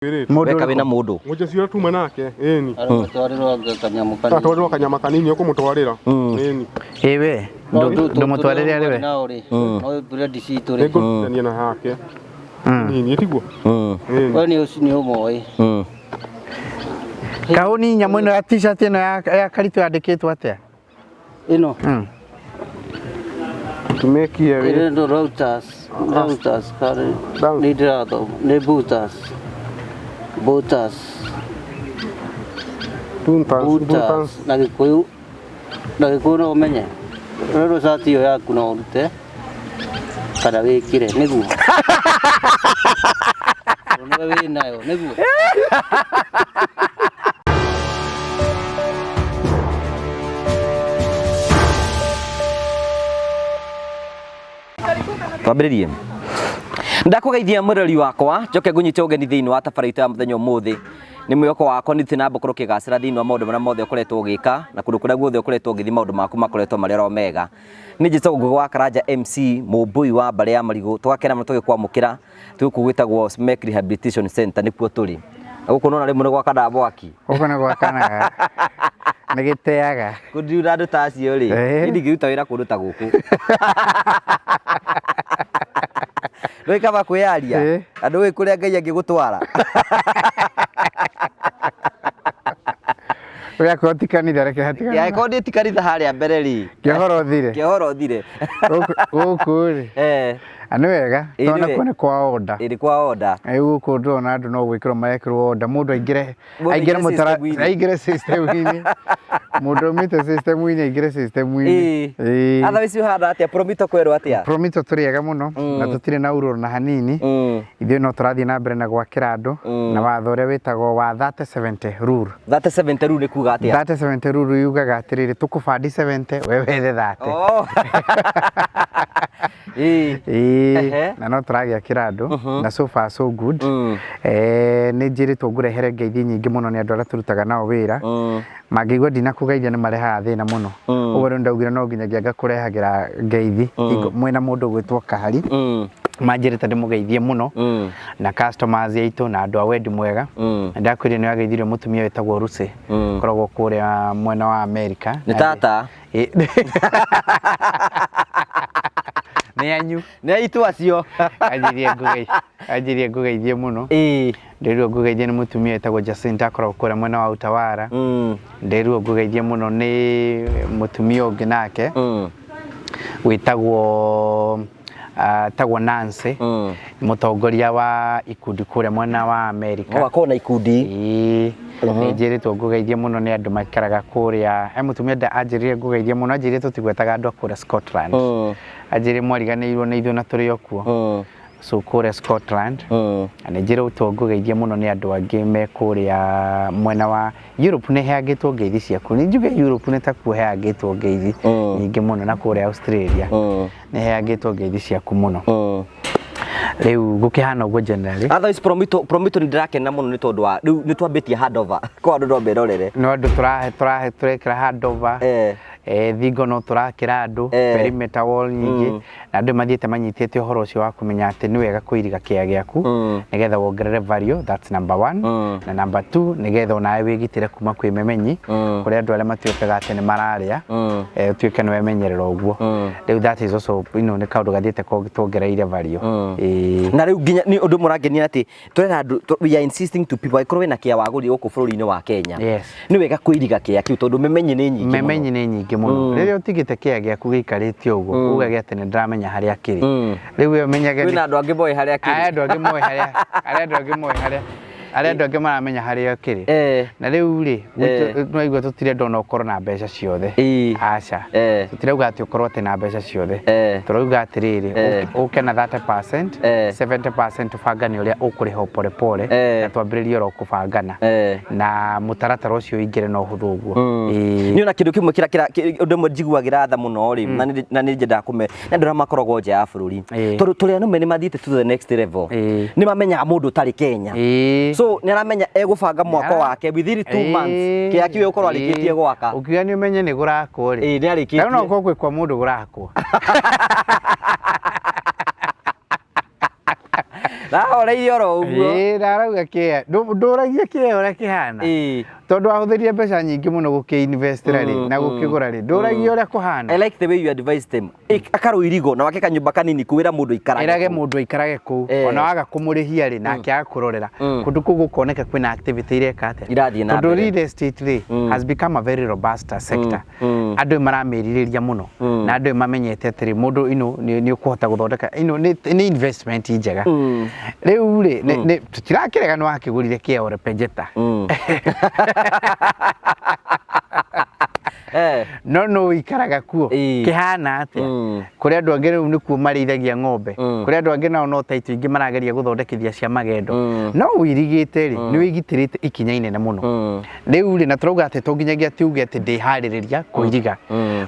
Weka wina mundu Ngoja cio tuma nake eni Mutwariro kanyama kanini atwariro kanyama kanini ukumutwarira eni ewe ndumutwarire ariwe no bread citu ri ngutania na hake nini tiguo we ni umoi kauni nyamu ino ya t-shirt ino ya karitu yandikitwo atia ino tumekia we ino routers kare ni drato ni botas tuntas na gikuyu no umenye rero sati yo yaku no urute kada wikire niguo no we nayo niguo twambiririe ndakugeithia murori wakwa njoke ngunyite ugeni thiini wa tabarita ya muthenya umuthi ni mwiyoko wakwa ni tina mbokoro kigacira thiini wa maundu maria mothe ukoretwo ugika na kundu kuria guothe ukoretwo ugithi maundu maku makoretwo mari ro mega ni njito ngugi wa Karanja MC mumbui wa mbare ya marigu twakena muno tugikwamukira tukugwitagwo Smek Rehabilitation Center nikuo turi guku nona rimwe gwa kada bwaki guku ni gwa kana nigiteaga kundiura andu ta acio ri ndingiruta wira kundu ta guku Rweka kwiyaria andu we kuria Ngai angigutwara Oya koti kanitha reke hatika ya kodi tikanitha haria mbere ri kehoro thire guku ri ani wega tona kone kwa order iri kwa order guku ndona andu no gwikirwo marekirwo order mundu aingire mutara aingire system ini mundu mite system ini aingire system ini atha wici handa atia promito kwerwo atia promito turiega muno na tutire na ururu na hanini ithuĩ no turathie na mbere na gwakira andu na watho uria witagwo wa 30-70 rule 30-70 rule ni kuga atia 30-70 rule yugaga atiriri tukubandi 70 we wethe 30 na no turagiakira andu na so far so good ni njiritwo ngurehere ngeithi nyingi muno ni andu aria turutaga nao wira mangigwa ndina kugeithia ni marehaga thina muno uguo ri ndaugire no nginyagia ngakurehagira ngeithi mwena mundu gwitwo Kahari manjirite ndimugeithie muno na customers aitu na andu a wendi mwega ndakwire ni ageithirio mutumia wetagwo Rusi koragwo kuria mwena wa America ni tata ni anyu ni aitu acio ajirie ngugeithie muno ndirwo ngugeithie ni mutumia wetagwo Jacinta akoragwo kuria mwena wa Utawara ndirwo ngugeithie muno ni mutumia ungi nake wetagwo tagwo Nancy mutongoria wa ikundi kuria mwena wa America wakona ikundi njiritwo ngugeithie muno ni andu makaraga kuria mutumia nda anjirire ngugeithie muno anjirire tutigwetaga andu akuria Scotland anjirire mwariganirwo ni ithu na turi okuo so kuria Scotland anjirire ngugeithie muno ni andu angi me kuria mwena wa Europe ni heagitwo ngeithi ciaku ni njuge Europe ni takuo heagitwo ngeithi nyingi muno na kuria Australia ni heagitwo ngeithi ciaku muno riu gukihana uguo generally otherwise promito ndirakena muno ni tondu wa riu ni twambitie handover kwa andu no berorere no andu turekira handover thingo no turakira andu perimeter wall nyingi na andu mathiete manyitite uhoro ucio wa kumenya ati ni wega kuiriga kia giaku nigetha wongerere value, that's number 1 na number 2 nigetha onawe wigitire kuma kwi memenyi kuri andu aria matuikaga ati ni mararia utuike ni wemenyerera uguo riu that is also ni kaundu gathiete tuongereire value na riu nginya ni undu murangenia ati turena andu we are insisting to people ikorwe na kia waguri guku bururi-ini wa Kenya ni wega kuiriga kia kiu tondu memenyi ni nyingi muno riria utigite kia giaku giikaritio uguo ugage ati ni ndamenya haria kiri riu we menyage ni andu angi moe haria kiri andu angi moe haria aria andu angi maramenya haria kiri na riu ri no igwa tutire ndona ukorwo na mbeca ciothe aca tutirauga ati ukorwo ati na mbeca ciothe turauga atiriri uke na 30% 70% bangani uria ukuriha pole pole na twambiririe ro kubangana na mutaratara ucio ingire no huthu uguo ni ona kindu kimwe kira undu mwe njiguagira tha muno ri na ni njenda kume na ndura makorogwo nja ya bururi tondu turia no meni mathiite to the next level ni mamenya mundu tari Kenya so ni aramenya egubanga mwako wake within 2 months kia kiwe ukorwo arikitie gwaka ukiuga ni umenye ni gurakwo ri ni arikitie no gukwe kwa mundu gurakwo Oreire oro uguo ndarauga kä ndåragia kä å rä a kä hana tondå ahå mbeca nyingä må no gå kä investera rä na gå kä gå ra rä ndåragia å rä a kå hana. I like the way you advise them. Akarå irigo na wake kanyumba kanini kwä ra må ndå ikarage. Erage må ndå aikarage kå ona waga kå må rä hia rä nake aga kå rorera kå ndå kå gå koneka kwä na activity ireka atä irathiä na tondå real estate rä has become a very robust sector. Andå maramä rirä ria må no na andå mamenyete atä rä må ndå nä å kå hota gå thondeka nä investment njega rä u rä tå tirakä rega nä wakä gå rire kä ore penjeta no ikaraga kuo kihana atia kuri andu angi riu nikuo marithagia ng'ombe kuri andu angi nao no taito ingi marageria guthondekithia cia magendo no wirigite ri ni wigitirite ikinya inene muno riu ri na turauga ati to nginyagia tuge ati ndihaririria kuiriga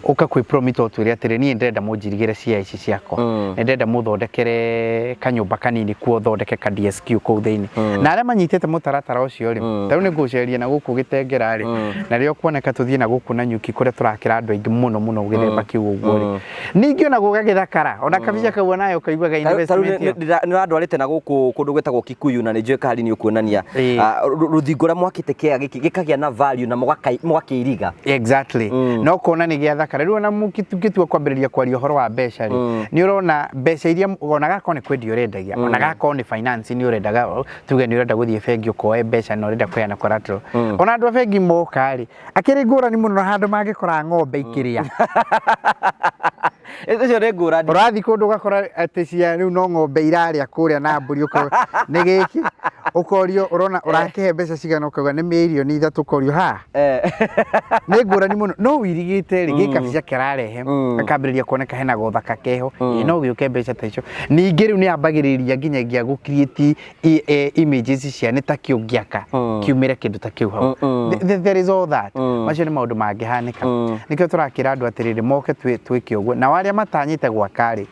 uka kwi promise otwire ati ni ndenda munjirigire cia ici ciakwa ndenda muthondekere kanyumba kanini kuo thondeke ka DSQ kuu thiini na aria manyitete mutaratara ucio ri tariu ni nguceria na guku gitengera ri na rio kuoneka tuthie na guku na nyuki kuria turakira andu aingi muno muno githemba kiu uguo ri ningi ona gugagithakara ona kabica kau nayo kaiguaga investment ni andwarite na guku kundu gwetagwo Kikuyu na ni njue kari ni ukuonania ruthingo ra mwakite kia giki gikagia na value na mugakiriga exactly no kuona ni gia thakara riu ona mukitua kwambiriria kwaria horo wa mbeca ri ni urona mbeca iria ona gako ni kwendia urendagia ona gako ni finance ni urendaga tuge ni urenda guthie bengi ukoe mbeca no urenda kuyana collateral ona andu bengi moka ri akiri ngurani muno handu mangikora ng'ombe ikiria ezo re ngurani urathi kundu gakora ati cia riu no ng'ombe iraria kuria na mburi uko ni giki ukorio urona urakihe mbeca cigana ukauga ni milioni 3 ukorio ha ni ngurani muno no wirigite ri gika bica kirarehe akambiriria kuoneka hena gothaka keho no giuke mbeca ta icio ningi riu ni ambagiriria nginyagia gu create images cia ni ta kiungiaka kiumire kindu ta kiu hau there is all that macio ni maundu mangihanika nikio turakira andu atiriri moke twike uguo na waria matanyite gwakari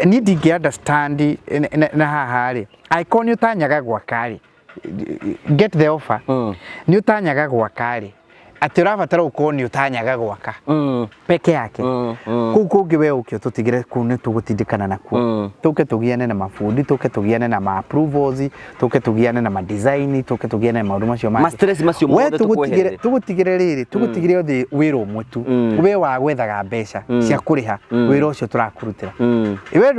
ni ndingi understand na haha ri icon utanyaga gwakari get the offer ni utanyaga gwakari ati urabatara uko ni utanyaga gwaka peke yake kukungi we ukio tutigire kune tugutindikana nakuo tuke tugiane na mafundi tuke tugiane na ma approvals tuke tugiane na ma design tuke tugiane na maundu macio ma stress macio mothe tugutigire riri tugutigire othi wira umwetu we wa gwethaga mbeca cia kuriha wira ucio turakurutira iwe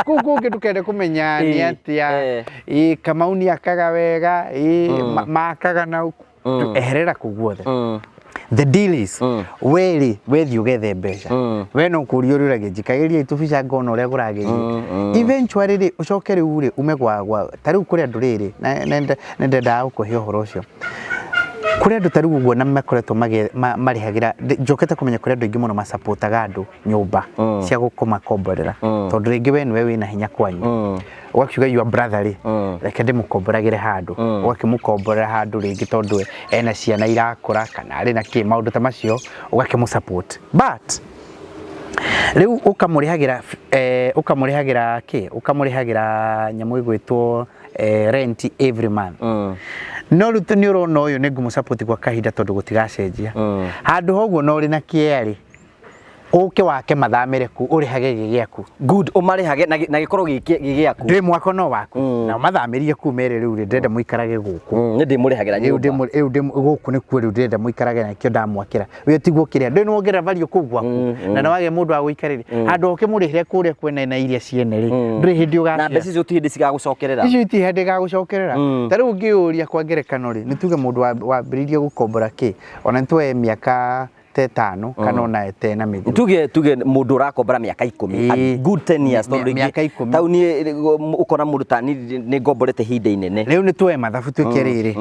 kukungi tukende kumenya ni atia kamauni akaga wega makaga na eherera kuguothe the deal is weri wethi ugethe mbeca we no kurio rurage jikagiria itubica ngono ria gurageria eventually ri ucoke riu ri ume gwa tariu kuria nduriri nenda ukuhe uhoro ucio kuria andu tariu uguo na makoretwo marihagira njokete kumenya kuria andu ingi muno masupportaga andu nyumba cia gukoma komborera tondu ringi we niwe wina hinya kwanyu wakiuga your brother ri reke ndimukomboragire handu wakimukomborera handu ringi tondu ena ciana irakura kana ari na ki maundu ta macio ugakimusupport but riu ukamurihagira nyamu igwitwo rent every month no rutu ni urona uyu ni ngumusupport kwa kahinda tondu gutigacenjia handu hoguo no ri na kieri uke wake mathamire ku urihage gigiaku good umarihage na gikorwo gigiaku ndi mwako no waku na mathamirie ku mere riu ndenda muikarage guku ni ndi murihagira nyumba ndi guku ni ku riu ndenda muikarage na kio ndamwakira we tiguo kiria ndi nwongerera value ku gwaku na na wage mundu wa guikariri handu oke murihire kuria kwena na iria ciene ri ndi hindi ugacia na mbeca icio ti hindi cigagucokerera icio ti hindi gagucokerera tariu ngiuria kwa ngerekano ri nituge mundu wa biririe gukombora ki ona ntwe miaka 5 kana ona 10 na mithu tuge mundu urakombora miaka 10 good 10 years tondu miaka 10 tau ni ukona mundu tani ni ngomborete hinde inene riu ni twe mathabu twike riri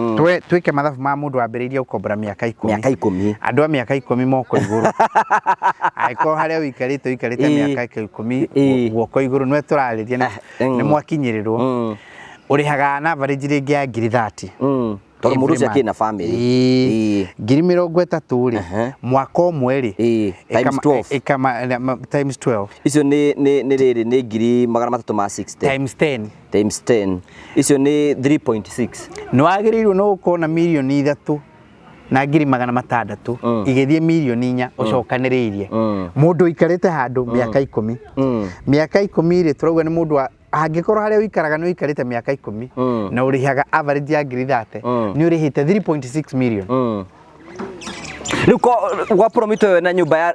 twike mathabu ma mundu ambiririe gukombora miaka 10 andu a miaka 10 moko iguru aiko haria wikarite miaka 10 guoko iguru nwe turariria ni mwakinyirirwo urihaga na average ringi ya 30 tondu mundu ucio kina family 30 ri mwaka umwe ri times 12 icio ni riri ni 360 times 10 icio ni 3.6 no agirirwo no ukona milioni 3 na 600 igithie milioni 4 ucokaniririe mundu ikarite handu miaka 10 miaka 10 ri turauga ni mundu angĩkorwo harĩa ũikaraga nĩ ũikarĩte mĩaka 10 na ũrĩhaga average ya ngiri 30 nĩ ũrĩhĩte 3.6 million. Riu gwa Promito na nyumba ya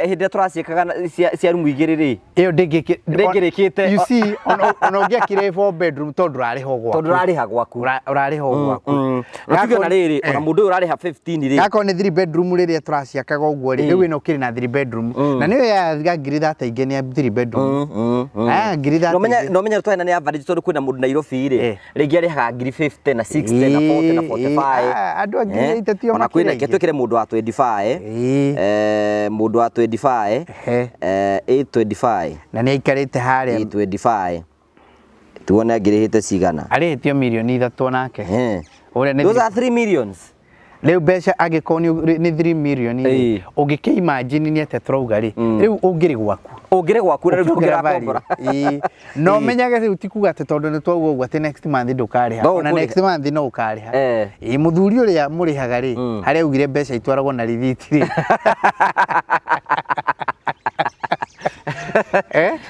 hĩndĩ tũraciĩkaga cia rumu igĩrĩ rĩ ĩyo ndĩngĩrĩkĩte. You see ona ũngĩakire 4 bedroom tondũ ũrarĩha gwaku ũrarĩha gwaku gatuge na rĩrĩ ona mũndũ ũyũ ũrarĩha 15 rĩ gako nĩ 3 bedroom rĩrĩa tũraciakaga ũguo rĩ rĩu ĩno kĩrĩ na 3 bedroom na nĩyo ya ngiri 30 ingĩ nĩ 3 bedroom ngiri 30 no menya twena nĩ average tondũ kwĩna mũndũ Nairobi rĩ rĩngĩ arĩhaga ngiri 50 na 60 na 40 na 45 andũ angĩ itetio ona kwĩna ingĩ twĩkire mũndũ wa 25 mũndũ wa 25 825 na nĩ aikarĩte harĩa 825 tuone angĩrĩhĩte cigana arĩhĩtio mirioni 3 nake those are 3 millions. Rĩu mbeca angĩkorwo nĩ 3 million ũngĩkĩimagine nĩ atĩa turauga rĩ rĩu ũngĩrĩ gwaku rĩu tũngĩrakombora no menyage rĩu ti kuga atĩ tondũ nĩ twauga ũguo atĩ next month ndũkarĩha ona next month no ũkarĩha mũthuri ũrĩa mũrĩhaga rĩ harĩa augire mbeca itwaragwo na rithiti rĩ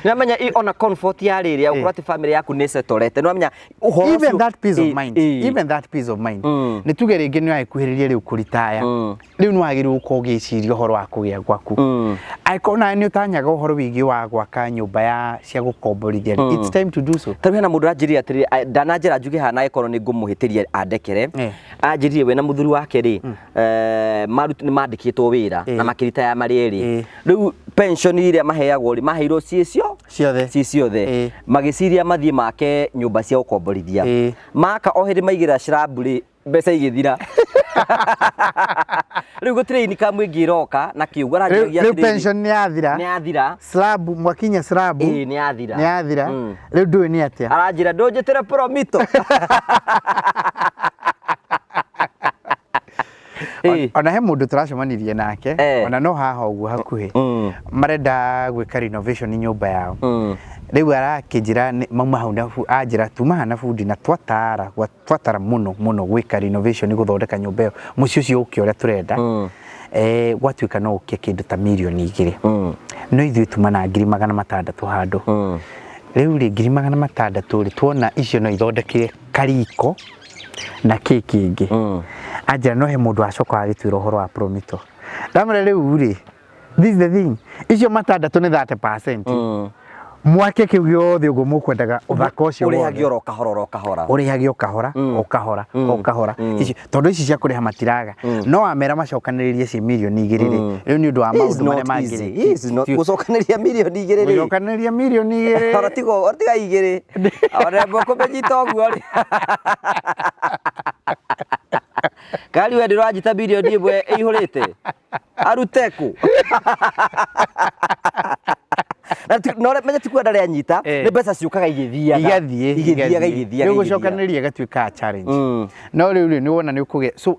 Namanya ona comfort ya rĩrĩa ũkorwo atĩ family yaku nĩ settlete no menya even that peace of mind nĩ tuge rĩngĩ nĩ waikuhĩrĩria rĩu kũritaya rĩu nĩ wagĩrĩirwo gũkorwo ũgĩciria ũhoro wa kũgĩa gwaku angĩkorwo nawe nĩ ũtanyaga ũhoro wĩgiĩ wa gwaka nyũmba ya cia gũkomborithia it's time to do so. Tarĩ na mũndũ anjĩrĩria atĩrĩ ndananjĩra njuge hana angĩkorwo nĩ ngũmũhĩtĩria andekere anjĩrĩrie we na mũthuri wake rĩ nĩ mandĩkĩtwo wĩra na makĩritaya marĩ erĩ rĩu pension iria maheagwo rĩ maheirwo ciothe magĩciria mathiĩ make nyũmba cia gũkomborithia maka o hĩndĩ maigĩra slab rĩ mbeca igĩthira rĩu gũtirĩ income ĩngĩ ĩroka na kiugo aragĩria rĩu pension nĩ yathira slab mwakinya slab nĩ yathira rĩu ndũĩ nĩ atĩa aranjĩra ndũnjĩtĩre Promito ona he mũndũ tũracemanirie nake ona no haha ũguo hakuhĩ marenda gwĩka renovation nyũmba yao rĩu arakĩnjĩra mauma hau anjĩra tuma hana bundi na twatara mũno gwĩka renovation gũthondeka nyũmba ĩyo mũciĩ ũcio ũkĩ ũrĩa tũrenda gwatuĩka no ũkie kĩndũ ta mirioni 2 no ithuĩ tuma na ngiri 600 handũ rĩu rĩ ngiri 600 rĩ tuona icio no ithondekire kariko na keki ingĩ anjĩra no he mũndũ acoka agĩtwĩra ũhoro wa Promito ndamũra rĩu rĩ this is the thing icio 600 nĩ 30% mwake kĩu gĩothe ũguo mũkwendaga ũthaka ũcio ũrĩhagio o kahora tondũ ici cia kũrĩha matiraga no wamera macokanĩrĩrie ci mirioni 2 rĩ rĩu nĩ ũndũ wa maũndũ marĩa mangĩ gũcokanĩrĩria mirioni 2 rĩ gũcokanĩrĩria mirioni 2 ora tiga 2 ora kũmenyita ũguo rĩ kali wendi rwajita mirioni 1 ĩihũrĩte aruteku no menya ti kwenda rĩa nyita nĩ mbeca ciũkaga igĩthiaga rĩu gũcokanĩrĩria gatuĩka challenge no rĩu nĩ wona nĩ ũkũgĩa so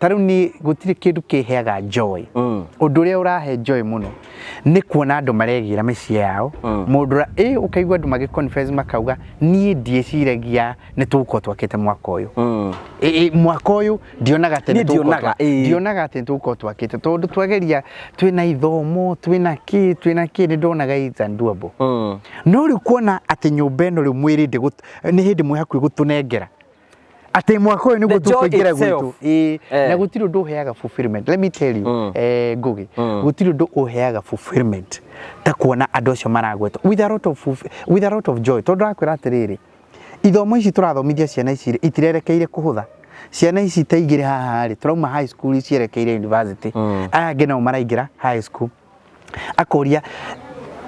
tarĩu nĩ gũtirĩ kĩndũ kĩheaga joy ũndũ ũrĩa ũrahe joy mũno nĩ kuona andũ maregĩra mĩciĩ yao mũndũ ũkaigua andũ magĩconfess makauga niĩ ndieciragia nĩ tũgũkorwo twakĩte mwaka ũyũ mwaka ũyũ ndionaga atĩ nĩ tũgũkorwo twakĩte tondũ twageria twĩna ithomo twĩna kĩ nĩ ndonaga it's undoable no rĩu kuona atĩ nyũmba ĩno rĩu mwĩrĩnde nĩ hĩndĩ mwĩ hakuhĩ gũtũnengera atĩ mwaka ũyũ nĩguo tũkũingĩra gwitũ na gũtirĩ ũndũ ũheaga fulfillment let me tell you Ngugi gũtirĩ ũndũ ũheaga fulfillment ta kuona andũ acio maragwetwo with a lot of joy tondũ rakwĩra atĩrĩrĩ ithomo ici tũrathomithia ciana ici itirerekeire kũhũtha ciana ici ta igĩrĩ haha rĩ tũrauma high school cierekeire university aya angĩ nao maraingĩra high school akoria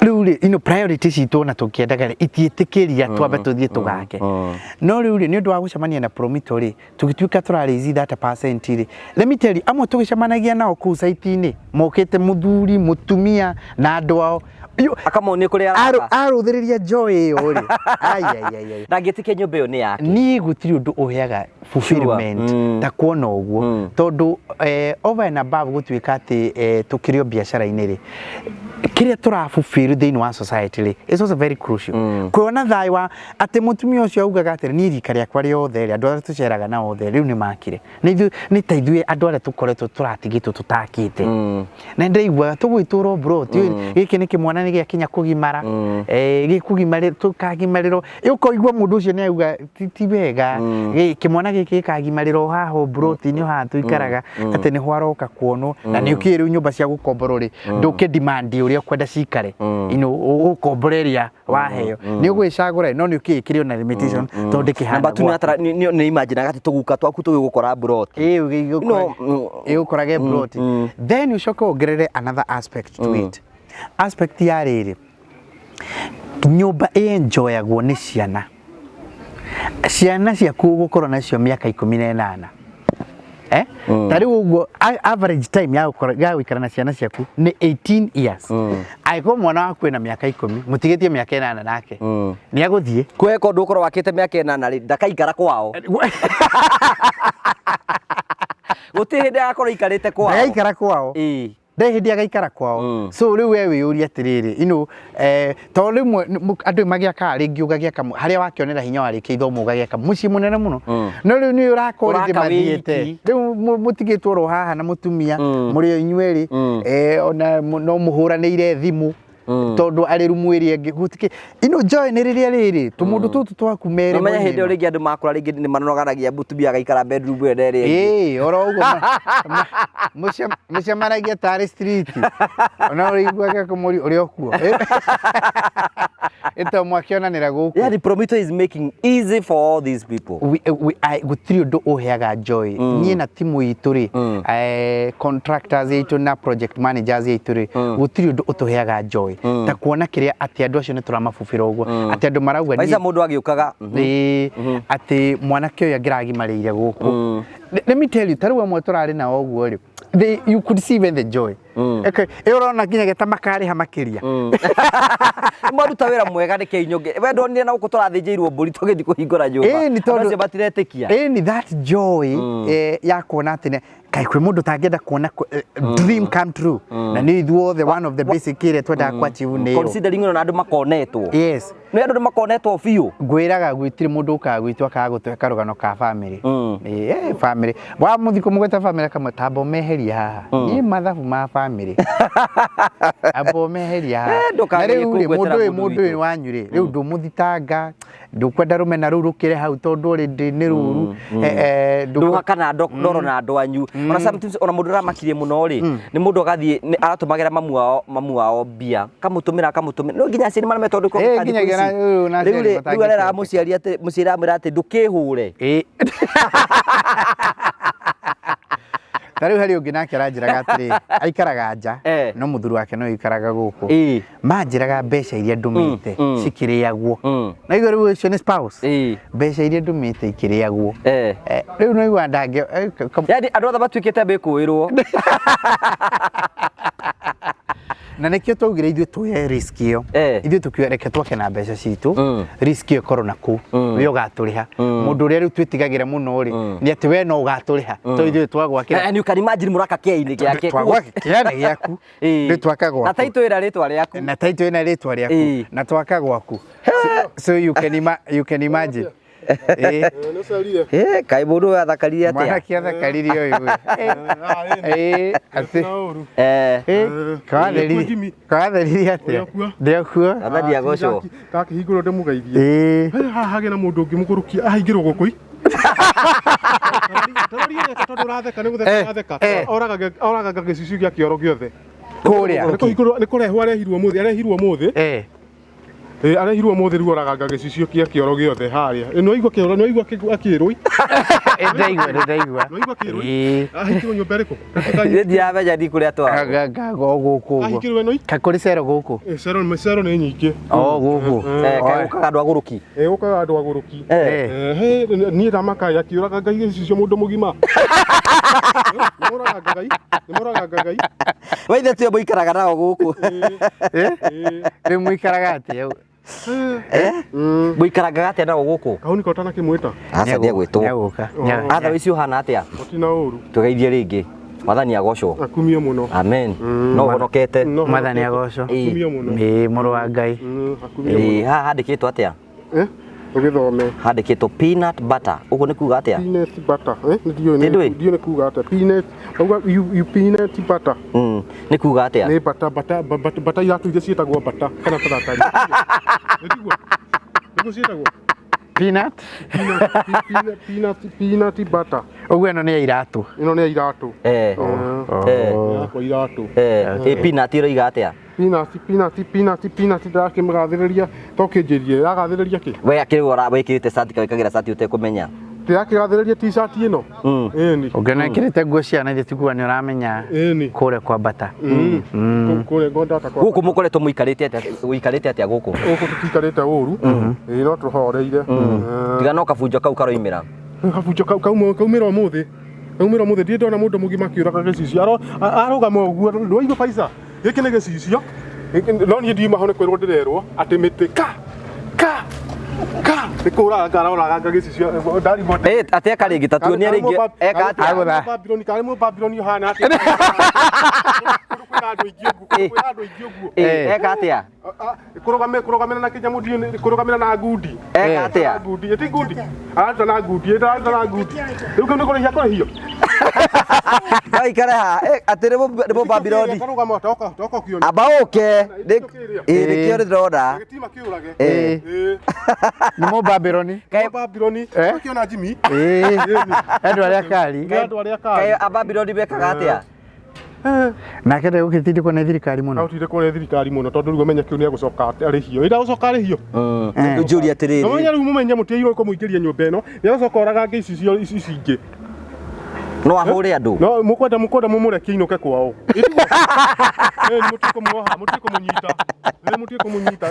rĩu rĩ priority citũ na tũkĩendaga rĩ itiĩtĩkĩria twambe tũthiĩ tũgake no rĩu rĩ nĩ ũndũ wa gũcemania na Promito rĩ tũgĩtuĩka tũrarĩithi 30% rĩ let me tell you amwe tũgĩcemanagia nao kũu site-inĩ mokĩte mũthuri mũtumia na andũ ao akamonia kũrĩa arũthĩrĩria joy ĩyo rĩ ndangĩtĩkia nyũmba ĩyo nĩ yake niĩ gũtirĩ ũndũ ũheaga fulfillment ta kuona ũguo tondũ over and above gũtuĩka atĩ tũkĩrĩo biacara-inĩ rĩ kĩrĩa tũrafulfill thĩinĩ wa society rĩ is also very crucial kuona thayũ wa atĩ mũtumia ũcio augaga atĩ niĩ rika rĩakwa rĩothe rĩ andũ arĩa tũceraga nao othe rĩu nĩ makire nĩ ta ithuĩ andũ arĩa tũkoretwo tũratigĩtwo tũtakĩte na ndĩraigua tũgwĩtũrwo bro gĩkĩ nĩ kĩmwana nĩ gĩakinya kũgimara gĩkũgimarĩrwo tũkagimarĩrwo ũkoigua mũndũ ũcio nĩ auga ti wega kĩmwana gĩkĩ gĩkagimarĩrwo haha broti-inĩ haha tũikaraga atĩ nĩ hwaroka kuonwo na nĩ ũkĩĩ rĩu nyũmba cia gũkomborwo rĩ ndũkĩdemand ũrĩa ũkwenda cikare ũkomboreria waheo nĩ ũgwĩcagũra no nĩ ũkĩĩ kĩrĩ na limitation tondũ kĩhana nĩ imagine gati tũguka twaku tũgĩgũkora broti ũkorage broti then ucoke wongerere another aspect to it aspect ya rĩrĩ nyũmba enjoyagwo nĩ ciana ciaku gũkorwo nacio mĩaka 18 ta rĩu ũguo average time ya gũikara na ciana ciaku nĩ 18 years angĩkorwo mwana waku ena mĩaka 10 mũtigĩtie mĩaka 8 nake nĩ agũthiĩ kweko ndũkorwo wakĩte mĩaka 8 rĩ ndakaikara kwao gũtirĩ hĩndĩ agakorwo ikarĩte kwao ndaikara kwao ndai hĩndĩ agaikara kwao so rĩu we wĩyũria atĩrĩrĩ tondũ rĩmwe andũ magĩaka rĩngĩ ũgagĩaka harĩa wakĩonera hinya warĩkia ithomo ũgagĩaka mũciĩ mũnene mũno no rĩu nĩ ũrakorwo rĩngĩ mathiĩte rĩu mũtigĩtwo ro haha na mũtumia mũrĩ o inyuerĩ ona no mũhũranĩire thimũ tondu ari rumu iri enge gutike joy ni riria riri tumundu tutu twaku mere menya hindi ringi andu makura ringi ni manoganagia mutumia agaikara bedroom ene ri oro ugo mucemanagia tari street ona uriguaga kumuri uri okuo ito mwakionanira guku yeah the promoter is making easy for all these people gutiri undu uheaga joy nie na timu itu ri contractors itu na project managers itu ri gutiri undu utuheaga joy ta kuona kiria ati andu acio ni turamabubira uguo ati andu marauga ni Maisa mundu agiukaga ati mwanake uyu agiragimarĩire guku let me tell you taru amwe turari na oguo ri you could see even the joy okay urona kinya geta makari ha makiria mwaruta wira mwega ni keinyonge we ndonire na uko turathinjirwo mburi tugithi kuhingura nyumba ni tondu batiretekia ni that joy ya kuona atine kai kwi mundu tangenda kuona dream come true na ni the one of the basic ire twenda kwa chivu ni considering na andu makonetwo yes ni andu makonetwo fiu ngwiraga gwitire mundu ukagwitwa ka gutweka rugano ka family family wa muthiko mugweta family kamwe tambo meheria haha ni mathabu ma family abo meheria haha mundu wanyure riu ndumuthitanga ndukwenda rumena ruru kire hau tondu ri ni ruru nduhakana ndoro na andu anyu ona sometimes ona mundu ramakirie muno ri ni mundu agathie aratumagira mamu wao bia kamutumira no nginya cini mana metondu ko riu arera muciari ati muciari amira ati ndukihure Tariu hari ungi nake aranjiraga atiri aikaraga nja no muthuru wake no ikaraga guku manjiraga mbeca iria ndumite cikiriagwo na igoro riu ucio ni spouse mbeca iria ndumite ikiriagwo riu no igwa ndange yani andu othe batuikite mbikuirwo na nekio tugire ithuĩ tuoye risk iyo ithuĩ tukĩreke twake na mbeca citu risk iyo korwo naku we ugatũrĩha mũndũ ũrĩa rĩu twĩtigagĩra mũno rĩ nĩ atĩ we no ũgatũrĩha to ithuĩ twagwakĩra and you can imagine mũraka kĩa-inĩ gĩake kĩa-inĩ gĩaku rĩ twaka gwaku na taitũ ĩra rĩtwa rĩaku na taitũ ĩna rĩtwa rĩaku na twaka gwaku so you can imagine kai mundu athakarire atia mwana kia thakaririe uyu ati katheririe atia ndekuo atharia goco kakihingũrwo ndĩmũgeithie hage na mũndũ ũngĩ mũkũrũkia ahingĩrwo gũkũ tondũ ũratheka nĩ gũtheka ũratheka oragaga gĩcicio gĩa kĩoro gĩothe kũrĩa nĩ kũrehwo arehirwo mũthĩ arehirwo mũthĩ rĩu oragaga gĩcicio gĩa kĩoro gĩothe harĩa no igua akĩrũi ndaigua ahingĩrwo nyũmba ĩrĩkũ ndiamenya ndi kũrĩa twara gũkũ ahingĩrwo ĩno kakũrĩ cero gũkũ cero nĩ nyingĩ gũkũ gũkaga andũ agũrũki gũkaga andũ agũrũki niĩ ndamakaya akĩũraga ngai gĩcicio mũndũ mũgima nĩmoraga ngai waithe tio mũikaraga nao gũkũ rĩu mũikaraga atĩa mũikaraga atĩa nao gũkũ kau nĩko ũtanakĩmwĩta aca nĩegwĩtwo atha wĩci ũhana atĩa ũtina ũru tũgeithie rĩngĩ mwathani agocwo akumie mũno amen no ũhonokete mwathani agocwo akumie mũno mũrũ wa Ngai haha handĩkĩtwo atĩa Ugithome. handikitwo peanut butter uguo ni kuga atia Peanut butter ndio ni kuga atia peanut you peanut butter ni kuga atia ni butter iratu iria cietagwo butter kana taratari niguo cietagwo peanut butter uguo ino ni iratu ino ni iratu kwa iratu peanut iroiga atia peanut ndakimagathĩrĩria tokĩnjĩrie yagathĩrĩria kĩ we akĩgora wĩkĩrĩte shati kawĩkagĩra shati ũtekũmenya ndĩrakĩgathĩrĩria t-shirt ĩno ĩni ũngĩona ĩkĩrĩte nguo ciana ithe tiguo nĩ ũramenya kũrĩa kwa bata kũrĩa ngondata kwa gũkũ mũkoretwo mũikarĩte atĩa gũkũ tũtikarĩte ũru no tũhoreire tiga no kabunjo kau karoimĩra kabunjo kaumĩra ũmũthĩ ndirĩ ndona mũndũ mũgima akĩũraga gĩcicio arũgama ũguo ndwaigua Faiza gĩkĩ nĩ gĩcicio no niĩ ndiuma ho nĩ kwĩrwo ndĩrerwo atĩ mĩtĩ nĩ kũraga araũraga gĩcicio atĩa karĩngĩ tatuonia rĩngĩ eka atĩa Babyloni karĩ Babyloni ũhana atĩa kwĩna andũ aingĩ ũguo eka atĩa kũrũgamĩra na kĩnyamũ ndiũ kũrũgamĩra na ngundi eka atĩa ngundi eti ngundi arata na ngundi rĩu kĩu nĩ kũrĩhio Kaikare ha atĩ nĩmo Babyloni karũgama toka kĩone amba ũke nĩkĩo ndĩrona nĩmo Babyloni kĩona Jimmy andũ arĩa kari kaĩ Babyloni bekaga atĩa nake ndegũgĩtindĩkwo nĩ thirikari mũno agũtindĩkwo nĩ thirikari mũno tondũ rĩu ũmenya kĩu nĩ agũcoka arĩhio ndagũcoka arĩhio njũria atĩrĩrĩ ũmenya rĩu mũmenye mũtiairwo kũmũingĩria nyũmba ĩno nĩ agũcoka oraga ici ingĩ no ahũre andũ no mũkwenda mũmũrekie inũke kwao mũtige kũmũnyita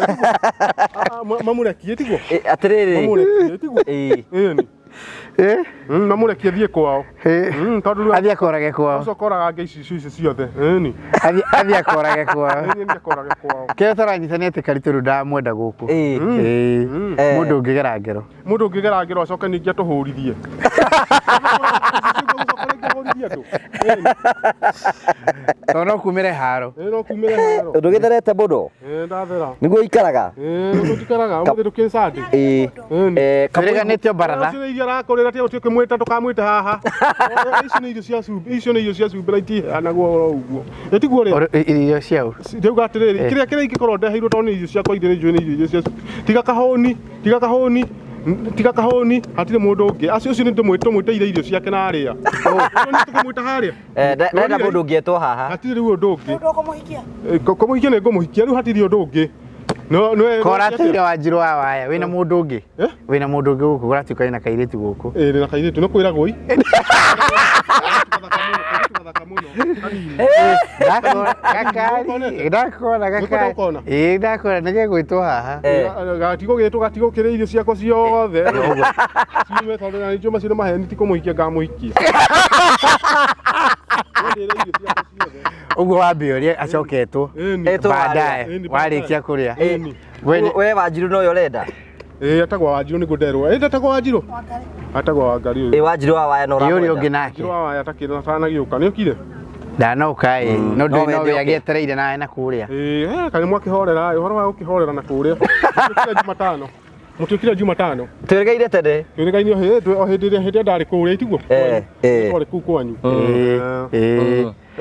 mamũrekie tiguo atĩrĩrĩ mamũrekie thiĩ kwao tondũ athiĩ akorage kwao ũcoka oraga ici ciothe athiĩ akorage kwao kĩrĩa tũranyitanĩte atĩ Karitũ rĩu ndamwenda gũkũ mũndũ ũngĩgera ngero acoke ningĩ atũhũrithie tondũ no kumĩre haro ndũgĩtherete mũno nĩguo ikaraga ũmũthĩ tũkĩncandi tũriganĩtio baratha iria arakũrĩra tia ũtukĩmwĩta ndũkamwĩte haha icio nĩ irio cia cumbĩ na itiheanagwo ũguo ĩtiguo irio ciau rĩu atĩrĩrĩ kĩrĩa ingĩkorwo ndeheirwo tondũ nĩ irio ciakwa ithe nĩ njũĩ nĩ irio cia tiga kahũni hatirĩ mũndũ ũngĩ acio nĩ tũmwĩteire irio ciake na arĩa tũkamwĩta harĩa ndenda mũndũ ũngĩ etwo haha hatirĩ rĩu ũndũ ũngĩ kũmũhikia nĩ ngũmũhikia rĩu hatirĩ ũndũ ũngĩ korateire Wanjirũ wa waya wĩna mũndũ ũngĩ gũkũ ũratuĩka wĩna kairĩtu gũkũ nĩ na kairĩtu nĩ kwĩragwo ndakona nĩgegwĩtwo haha gatigũ kĩrĩ irio ciakwa ciothe ciume tondũ na nĩcio macio nĩ maheni ti kũmũhikia ngamũhikia ũguo wambe ũrĩa acoketwo baadaye warĩkia kũrĩa we Wanjirũ no yo ũrenda atagwo Wanjirũ nĩguo nderwo ndatagwo Wanjirũ atagwo Wangari Wanjirũ wa waya no ũrĩa ũngĩ nake wa waya atakĩrĩ atanagĩũka nĩ ũkire ndanoka no ndĩ agĩetereire nawe na kũrĩa kana mwakĩhorera ũhoro wa gũkĩhorera na kũrĩa mũtiũkire Jumatano twĩrĩgaire tene twĩrĩgaine o hĩndĩ ĩrĩa ndarĩ kũrĩa itiguo twarĩ kũu kwanyu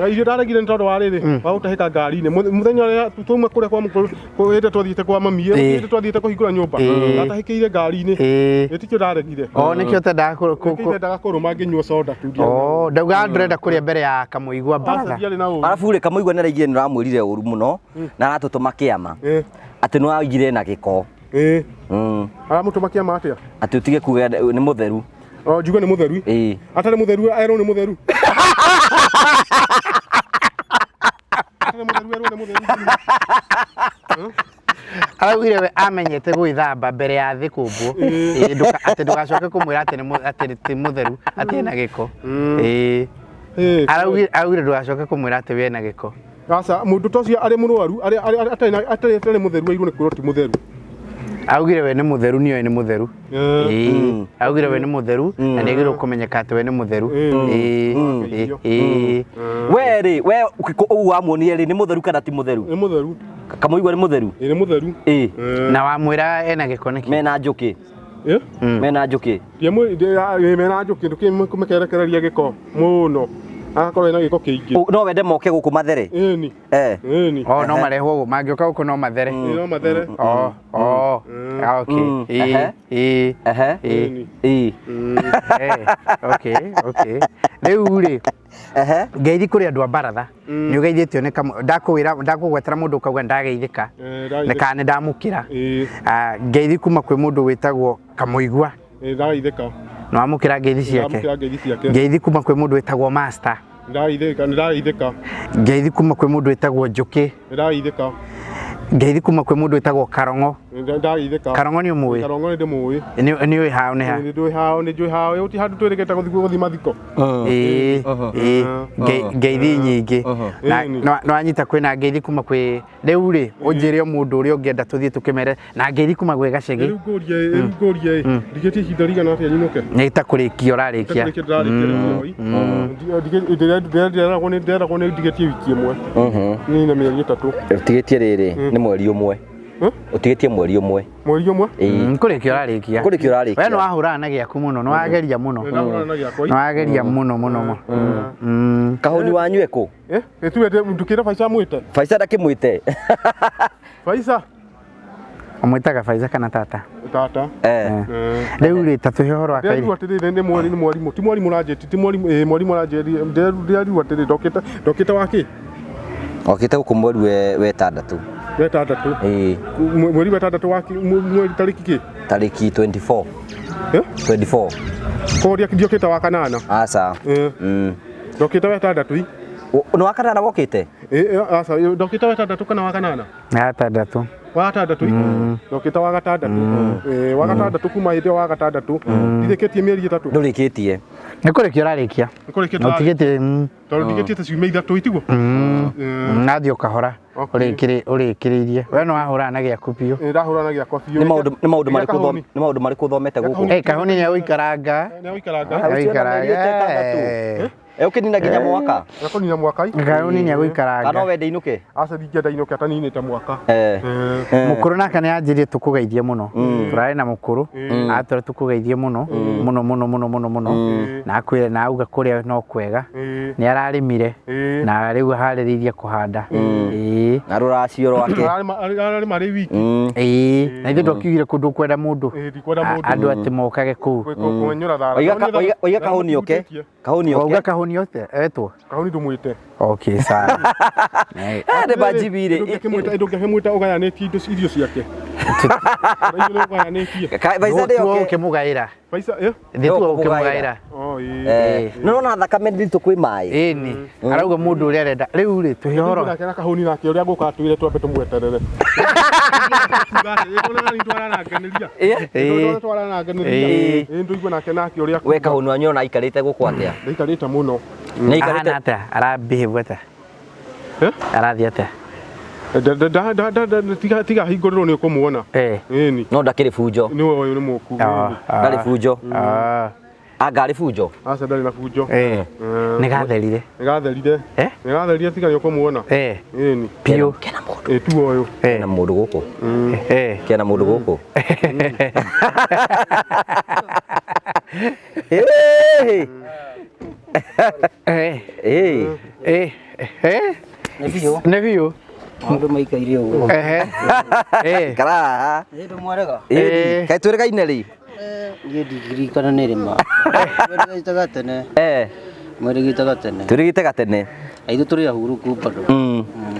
irio ndaregire nĩ tondũ wa rĩrĩ wa gũtahĩka ngari-inĩ mũthenya ũrĩa twauma kũrĩa kwa hĩndĩ twathiĩte kwa mami hĩndĩ twathiĩte kũhingũra nyũmba ndatahĩkĩire ngari-inĩ ĩtikio ndaregire nĩkĩo tendaga kũrũma ngĩnyua soda tu ndauga ndũrenda kũrĩa mbere ya kamũigua baratha arabu rĩ kamũigua nĩ araigire nĩ ũramwĩrire ũru mũno na aratũtũma kĩama atĩ nĩ waigire na gĩko aramũtũma kĩama atĩa atĩ ũtige kuga nĩ mũtheru njuge nĩ mũtheru atarĩ mũtheru erwo nĩ mũtheru araugire we amenyete gwĩthamba mbere ya thĩ kũmbwo atĩ ndũgacoke kũmwĩra atĩ ti mũtheru atĩ ena gĩko araugire ndũgacoke kũmwĩra atĩ we ena gĩko aca mũndũ ta ũcio arĩ mũrwaru atarĩ mũtheru airwo nĩ kwĩrwo ti mũtheru augire we nĩ mũtheru nĩoĩ nĩ mũtheru augire we nĩ mũtheru na nĩ agĩrĩirwo kũmenyeka atĩ we nĩ mũtheru we rĩ we ũguo wamuonire rĩ nĩ mũtheru kana ti mũtheru nĩ mũtheru kamũigua nĩ mũtheru nĩ mũtheru na wamwĩra ena gĩko nĩkĩ mena njũkĩ mena njuki mena njuki ndukimikerekereria giko muno akorwo ina giko kiingi no wende moke guku mathere eni eni no marehwo mangioka guku no mathere no mathere okay okay riu ri ngeithi kuri andu a Baratha ni ugeithitio ni ndakugwetera mundu ukauga ndageithika ni ndamukira ngeithi kuma kwi mundu witagwo Kamuigua ndageithika no amukira ngeithi ciake ngeithi kuma kwi mundu witagwo Master ndageithika ngeithi kuma kwi mundu witagwo Njuki ndageithika ngeithi kuma kwi mundu witagwo Karongo ndageithika Karongo ni umuwi Karongo ndi muwi ni wi hao ni ha ni njui hao uti handu twereketa guthi mathiko ngeithi nyingi no anyita kwina ngeithi kuma kwi riu ri unjire mundu uri ungienda tuthie tukimere na ngeithi kuma gwe Gacegi ngurie ndigetie ihinda rigana atia nyinuke ni ta kurikia urarikia ndiragwo ni ndigetie wiki imwe ni na mieri 3 utigetie riri ni mweri umwe utigetie mweri umwe kurikia urarikia we no wahurana na giaku muno no wageria muno no wageria muno kahuni wanyu ku tuwete ndukira Faiza mwite Faiza ndakimwite Faiza amwitaga Faiza kana tata riu ri tatuhe horo wa kairi atirire ni mwarimu ti mwarimu ranjeti ti mwarimu ranjeti ndiru atirire dokita waki okite guku mweri wetandatu mweri wetandatu waki mweri tariki ki tariki 24 koria ndiokita wa kanana asa dokita wetandatu no wakanana wokite asa dokita wetandatu kana wa kanana wa gatandatu dokita wa gatandatu kuma hinde wa gatandatu ndireketie mieri 3 ndurikitie ni kurikia urarikia utigetie tondu ndigetie ta ciumia 3 itigo nathio kahora urikiririe we no wahurana na giaku piu ndahurana giakwa piu ni maundu mariku uthomete guku kahuni ni uikaranga ukinina nginya mwaka akonina mwaka kahuni ni uikaranga kana wende inuke asa ndingenda inuke ataninite mwaka mukuru naka ni anjirie tukugeithie muno turari na mukuru atura tukugeithie muno na akwire na auga kuria no kwega ni ararimire na riu hariririe kuhanda na ruracio rwake ari mari wiki na ithu ndokigire kundu kwenda mundu andu ati mokage ku kunyura thara oiga kahuni oke kahuni yote etwo kahuni ndumwite okay sawa ade bajibire ndukemwita ugayanĩtie indo irio ciake Faiza de oke ukimugaira Faiza nditu ukimugaira no na thakame nditu kwi mai ni arauga mundu uri arenda riu ri tuhihoro na kahuni nake uri aguka twire twambe tumweterere nduigwe nake uri we kahuni wanyu na ikarite guku atia ikarite muno ni ikarite ata arabehave ata arathi ata tiga hingũrĩrwo nĩ ũkũmuona ĩni no ndakĩrĩ bunjo nĩ ũyũ nĩ mũku ndarĩ bunjo ngarĩ bunjo aca ndarĩ na bunjo nĩ gatherire nĩ gatherire tiga nĩ ũkũmuona ĩni piũ tu ũyũ kena mũndũ gũkũ kena mũndũ gũkũ nĩ biũ Maundu maikaire uguo. Kara. Ndu mwarega. Kai twĩrĩgaine rĩ. Nĩ ndirikana nĩ rĩma. Twĩrĩgĩtaga tene. Mwĩrĩgĩtaga tene. Twĩrĩgĩtaga tene. Aithu tũrĩ ahuruku bado.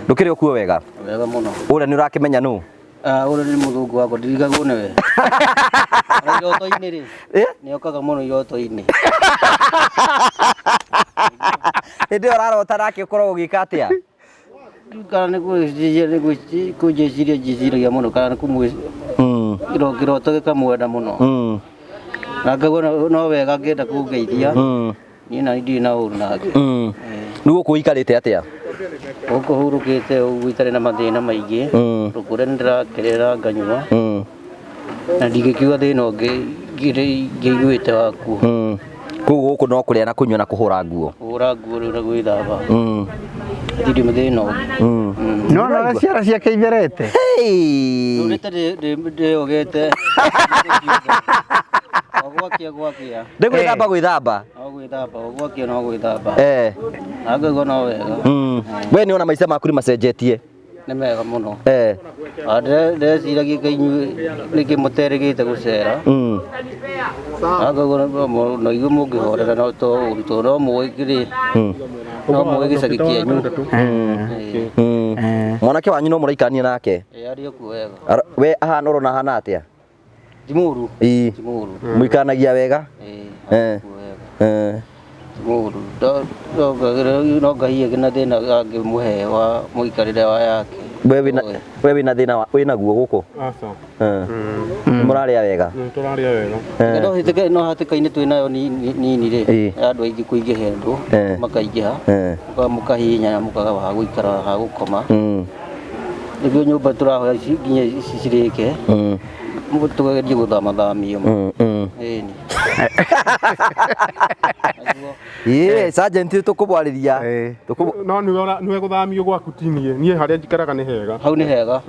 Ndũkĩrĩ okuo wega. Wega mũno. Ũrĩa nĩ ũrakĩmenya nũ? Ũrĩa nĩ mũthũngũ wakwa ndirigagwo nĩwe. Iroto-inĩ rĩ. Nĩ okaga mũno iroto-inĩ. Hĩndĩ ĩyo ũrarota nake ũkoragwo ũgĩka atĩa? Kana nĩ kũnjĩciria mũno kana nĩ kĩroto gĩkamwenda mũno na ngagwo no wega ngĩenda kũngeithia niĩ na ndirĩ na ũru nake rĩu gũkũ ũikarĩte atĩa gũkũ hurũkĩte ũguo itarĩ na mathĩna maingĩ kũrĩa nĩndĩrakerera nganyua na ndingĩkiuga thĩna ũngĩ ngĩiguĩte wakuo kũu gũkũ no kũrĩa na kũnyua na kũhũra nguo rĩu na gwĩthamba Ndiri muthino. No no ciara ciake itherete. Ndurite ndiogete. Ogwakia. Gwithamba. Ogwakia no gwithamba. Agego no wega. We ni ona maica maku ni macenjetie. Nĩ mega mũno. Ndeciragia kainyu nĩkĩmũteregĩte gũcera. Agagora no igu mũngĩhorera no to ũrutwo no mũĩ no mũĩ gĩcagi kĩanyu. Mwanake wanyu no mũraikania nake? Arĩ okuo wega. We ahana ũrona ahana atĩa? Timuru. Timuru. Mũikanagia wega? Timuru. No Ngai na thĩna angĩmũhe wa mũikarĩre wa yake. We wĩna thĩna wĩnaguo gũkũ? Aca. Mũrarĩa wega? Tũrarĩa wega. No hatĩka-inĩ twĩnayo nini rĩ, andũ aingĩ kũingĩha andũ makaingĩha mũkahihinya mũkaga ha gũikara ha gũkoma. Nĩguo nyũmba tũrahoya nginya cirĩke tũgerie gũthamathamio. Sergeant tũkũbwarĩria. No nĩwe gũthamio gwaku tinie niĩ harĩa njikaraga nĩ hega. Hau nĩ hega.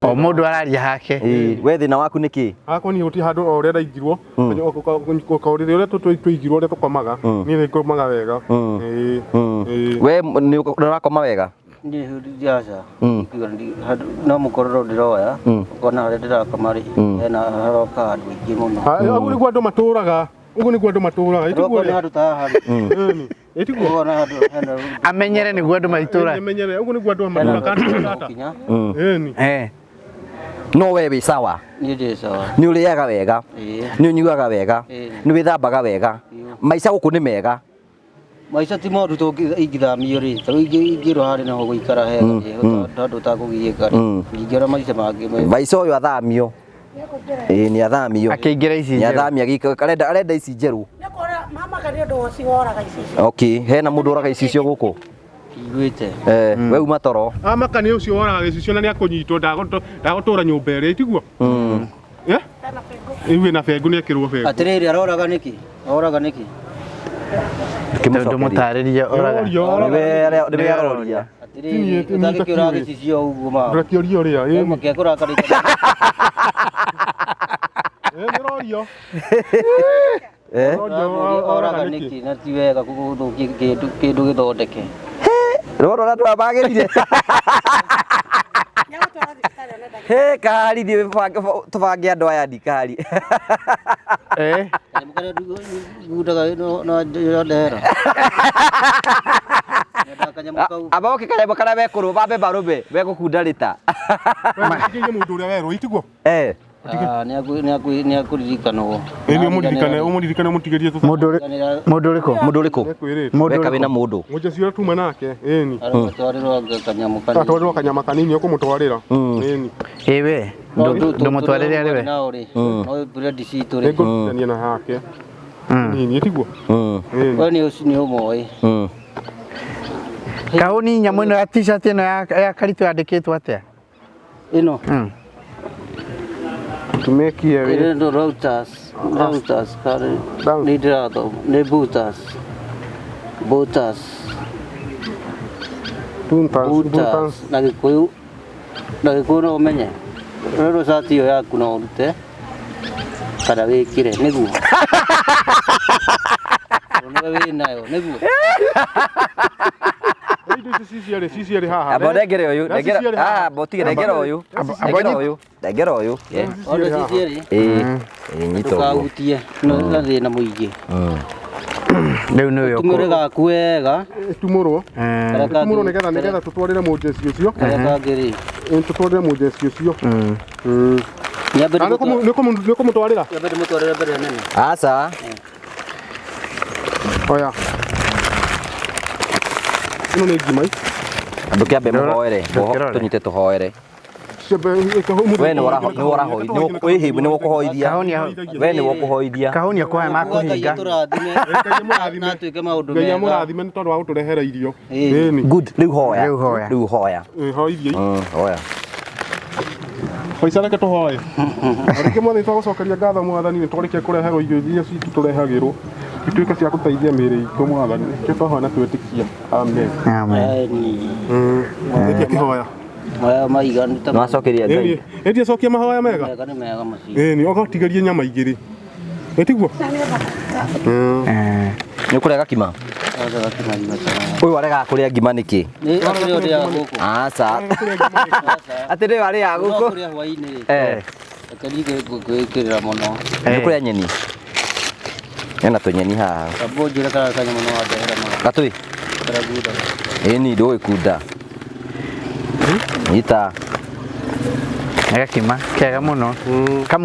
O mũndũ araria hake. We thĩna waku nĩ kĩ? Hakwa niĩ gũtirĩ handũ o ũrĩa ndaingirwo ũkaũrĩrĩ ũrĩa tũingirwo ũrĩa tũkomaga niĩ nĩngomaga wega. We nĩ ũrakoma wega? Niĩ ndiaca no mũkororo ndĩroya ũkona harĩa ndĩrakoma rĩ hena haroka andũ aingĩ mũno. Ũguo nĩguo andũ matũraga. Ũguo nĩguo andũ matũraga. Ũguo nĩ handũ ta haha rĩ. Amenyere nĩguo andũ maitũra. Amenyere ũguo nĩguo andũ matũraga. No we wĩ sawa? Niĩ ndĩ sawa. Nĩ ũrĩaga wega? Nĩ ũnyuaga wega? Nĩ wĩthambaga wega? Maica gũkũ nĩ mega? Maica ti moru ingĩthamio rĩ, ta ingĩrwo harĩ naho gũikara hega tondũ ũtakũgiĩka rĩ, ingĩona maica mangĩ. Maica ũyũ athamio. Nĩ athamio. Akĩingĩra ici njerũ. Nĩ athamia arenda ici njerũ. Mama kanĩ ũndũ ũcio woraga ici. Okay, hena mũndũ oraga icicio gũkũ? Iguĩte. We uma toro. Amaka nĩ ũcio woraga gĩcicio na nĩakũnyitwo ndagũtũra nyũmba ĩrĩa tiguo. Iwe na bengu nĩekĩrwo bengu. Atĩrĩrĩ aroraga nĩkĩ? Oraga nĩkĩ? Ndũmũtarĩrie oraga. Nĩwe aroria. Atĩrĩrĩ ũtangĩkĩũraga gĩcicio ũguo ma. Ndũrakĩũria ũrĩa. Makĩakũrakarĩte. Nĩrorio. Oraga nĩkĩ na ti wega gũthũkia kĩndũ gĩthondeke. Roro na twabagĩrire. Kahari thiĩ tũbange andũ aya ndikari. Aboke kanyamũ karĩa wekũrwo bambe barũme wegũkunda rĩta. Mũndũ ũrĩa werwo itiguo. Nĩakũririkanwo. Ũmũririkane mũtigĩrie Mũndũ ũrĩkũ? Mũndũ ũrĩkũ? Weka wĩna mũndũ. Mũjecio tuma nake. Atwarĩrwo atwarĩrwo kanyama kanini ũkũmũtwarĩra. We ndũmũtwarĩre arĩ we. Nĩngũrutithania na hake. Nini tiguo. We nĩ ũmoĩ. Kahũni nyamũ ĩno ya t-shirt ĩno ya Karitũ yandĩkĩtwo atĩa? Ĩno. Tumekia we. Ĩno routers kare. Nĩ ndĩrathoma. Nĩ booters. Na Gĩkũyũ no ũmenye. Rĩrĩ cati ĩyo yaku no ũrute kana wĩkĩre nĩguo. Nĩwe wĩnayo nĩguo. Ciciarĩ haha. Abo ndengere ũyũ, ndengera ũyũ. Ndengera ũyũ. Nyita ũguo. Ndũkahutie na thĩna mũingĩ. Rĩu nĩwe tumũre gaku wega. Tumũrwo nĩgetha tũtwarĩre mũjeci ũcio. Karĩa kangĩ rĩ. Tũtwarĩre mũjeci ũcio. Nĩũkũmũtwarĩra Nĩũkũmũtwarĩra? Ndĩmũtwarĩre mbere nene. Aca. Oya. Ĩno nĩ ngimai. Andũ kĩambe mũhoere, tũnyite tũhoere. We nĩ ũkũhoithia. We nĩ ũkũhoithia. Kahũni akũhe makũhinga. Natuĩke maũndũ Ngai mega. amũrathime nĩ tondũ wa gũtũrehera irio. Good. Rĩu hoya. Rĩu hoya. Hoithie. Hoya. Faica reke tũhoe. Rĩngĩ mwathani twagũcokeria ngatho mwathani nĩ twarĩkia kũreherwo irio iria citũ tũrehagĩrwo. ituĩka cia gũteithia mĩĩrĩ itũ Mwathani nĩkĩo twahoya twĩtĩkia amen Amen. nĩkĩo kĩhoya Maya maiga nĩ ta Nwacokeria Ngai. ĩndĩ acokia mahoya mega mega nĩ mega macio. nĩ ũgatigĩrie nyama igĩrĩ ĩtiguo Nĩ ũkũrĩa gakima? Sasa gakimaliza sana. Ũyũ arega kũrĩa ngima nĩkĩ? Nĩ akĩrĩa ũrĩa gũkũ. Aca. Atĩ rĩu arĩa gũkũ? Kũrĩa hwaĩ-inĩ rĩ. Eh. Akĩrĩa mũno. Nĩ kũrĩa nyeni. Hena tũnyeni haha. Kabonjera kana kanyamũ no andehera mũno. Gatũi? Karaguda. Ĩni ndũĩ kunda. Nyita. Gakima kega muno.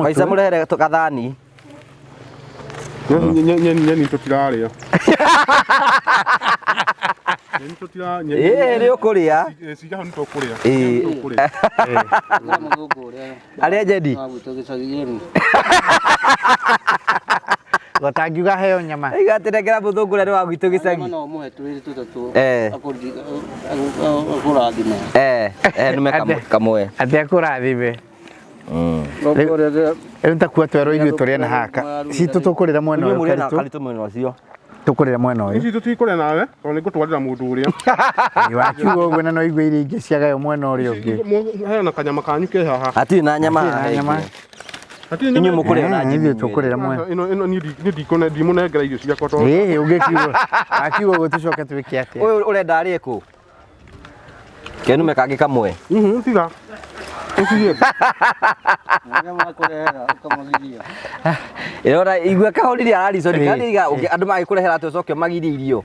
Kaica mũrehere gathani. nyeni tũtirarĩa Nĩ ũkũrĩa? cigaho nĩ tũkũrĩa Arĩa njendi? Gotangiuga heo nyama. Iga atĩ nengera mũthũngũra nĩ wa gwitũ gĩcagi. No mũhe twĩrĩ tũtatũ. Eh. Akũrathime. Nĩme kamwe. Atĩ akũrathime. Rĩu ntakuo twerwo ithuĩ tũrĩa na haka. Citũ tũkũrĩra mwena ũyũ Karitũ. Karitũ mwena ũcio. Tũkũrĩra mwena ũyũ. ici tũtikũrĩa nawe tondũ nĩ ngũtwarĩra mũndũ ũrĩa Wakiuga ũguo na no igwe iria ingĩ ciagayo mwena ũrĩa ũngĩ. hena kanyama kanyu ke haha Hatirĩ na nyama haha. Inyuĩ mũkũrĩa na nyeni. Ithuĩ tũkũrĩra mwena. ĩno niĩ ndimũnengera irio ciakwa tondũ Ũngĩkiuga. Wakiuga ũguo tũcoke twĩke atĩa? Ũyũ ũrenda arĩe kũ? Kenũme kangĩ kamwe. tiga ũcigie Ĩrora igua kahũrire ararico ndikaniga andũ magĩkũrehera atĩ ũcoke magirie irio.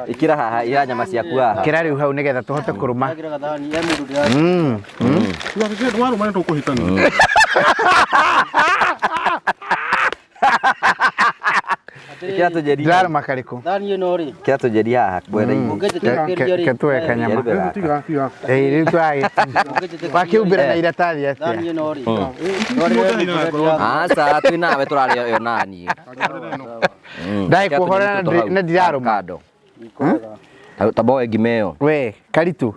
Ikira haha ira nyama ciaku haha. Kĩra rĩu hau nĩgetha tũhote kũrũma. warũma nĩ tũkũhĩtania Kĩra tũjeri. Ndĩrarũma karĩkũ? Thani ĩno rĩ. Kĩra tũjeri haha kwenda-inĩ. Ketũwe kanyama. tiga Rĩu twagĩ. Wakiumbĩra na iratathi atĩa? Thani ĩno rĩ. Aca twĩ nawe tũrarĩa yo nani. Ndai kuhorana na ndirarũma. Taboe ngima ĩyo. We Karitũ.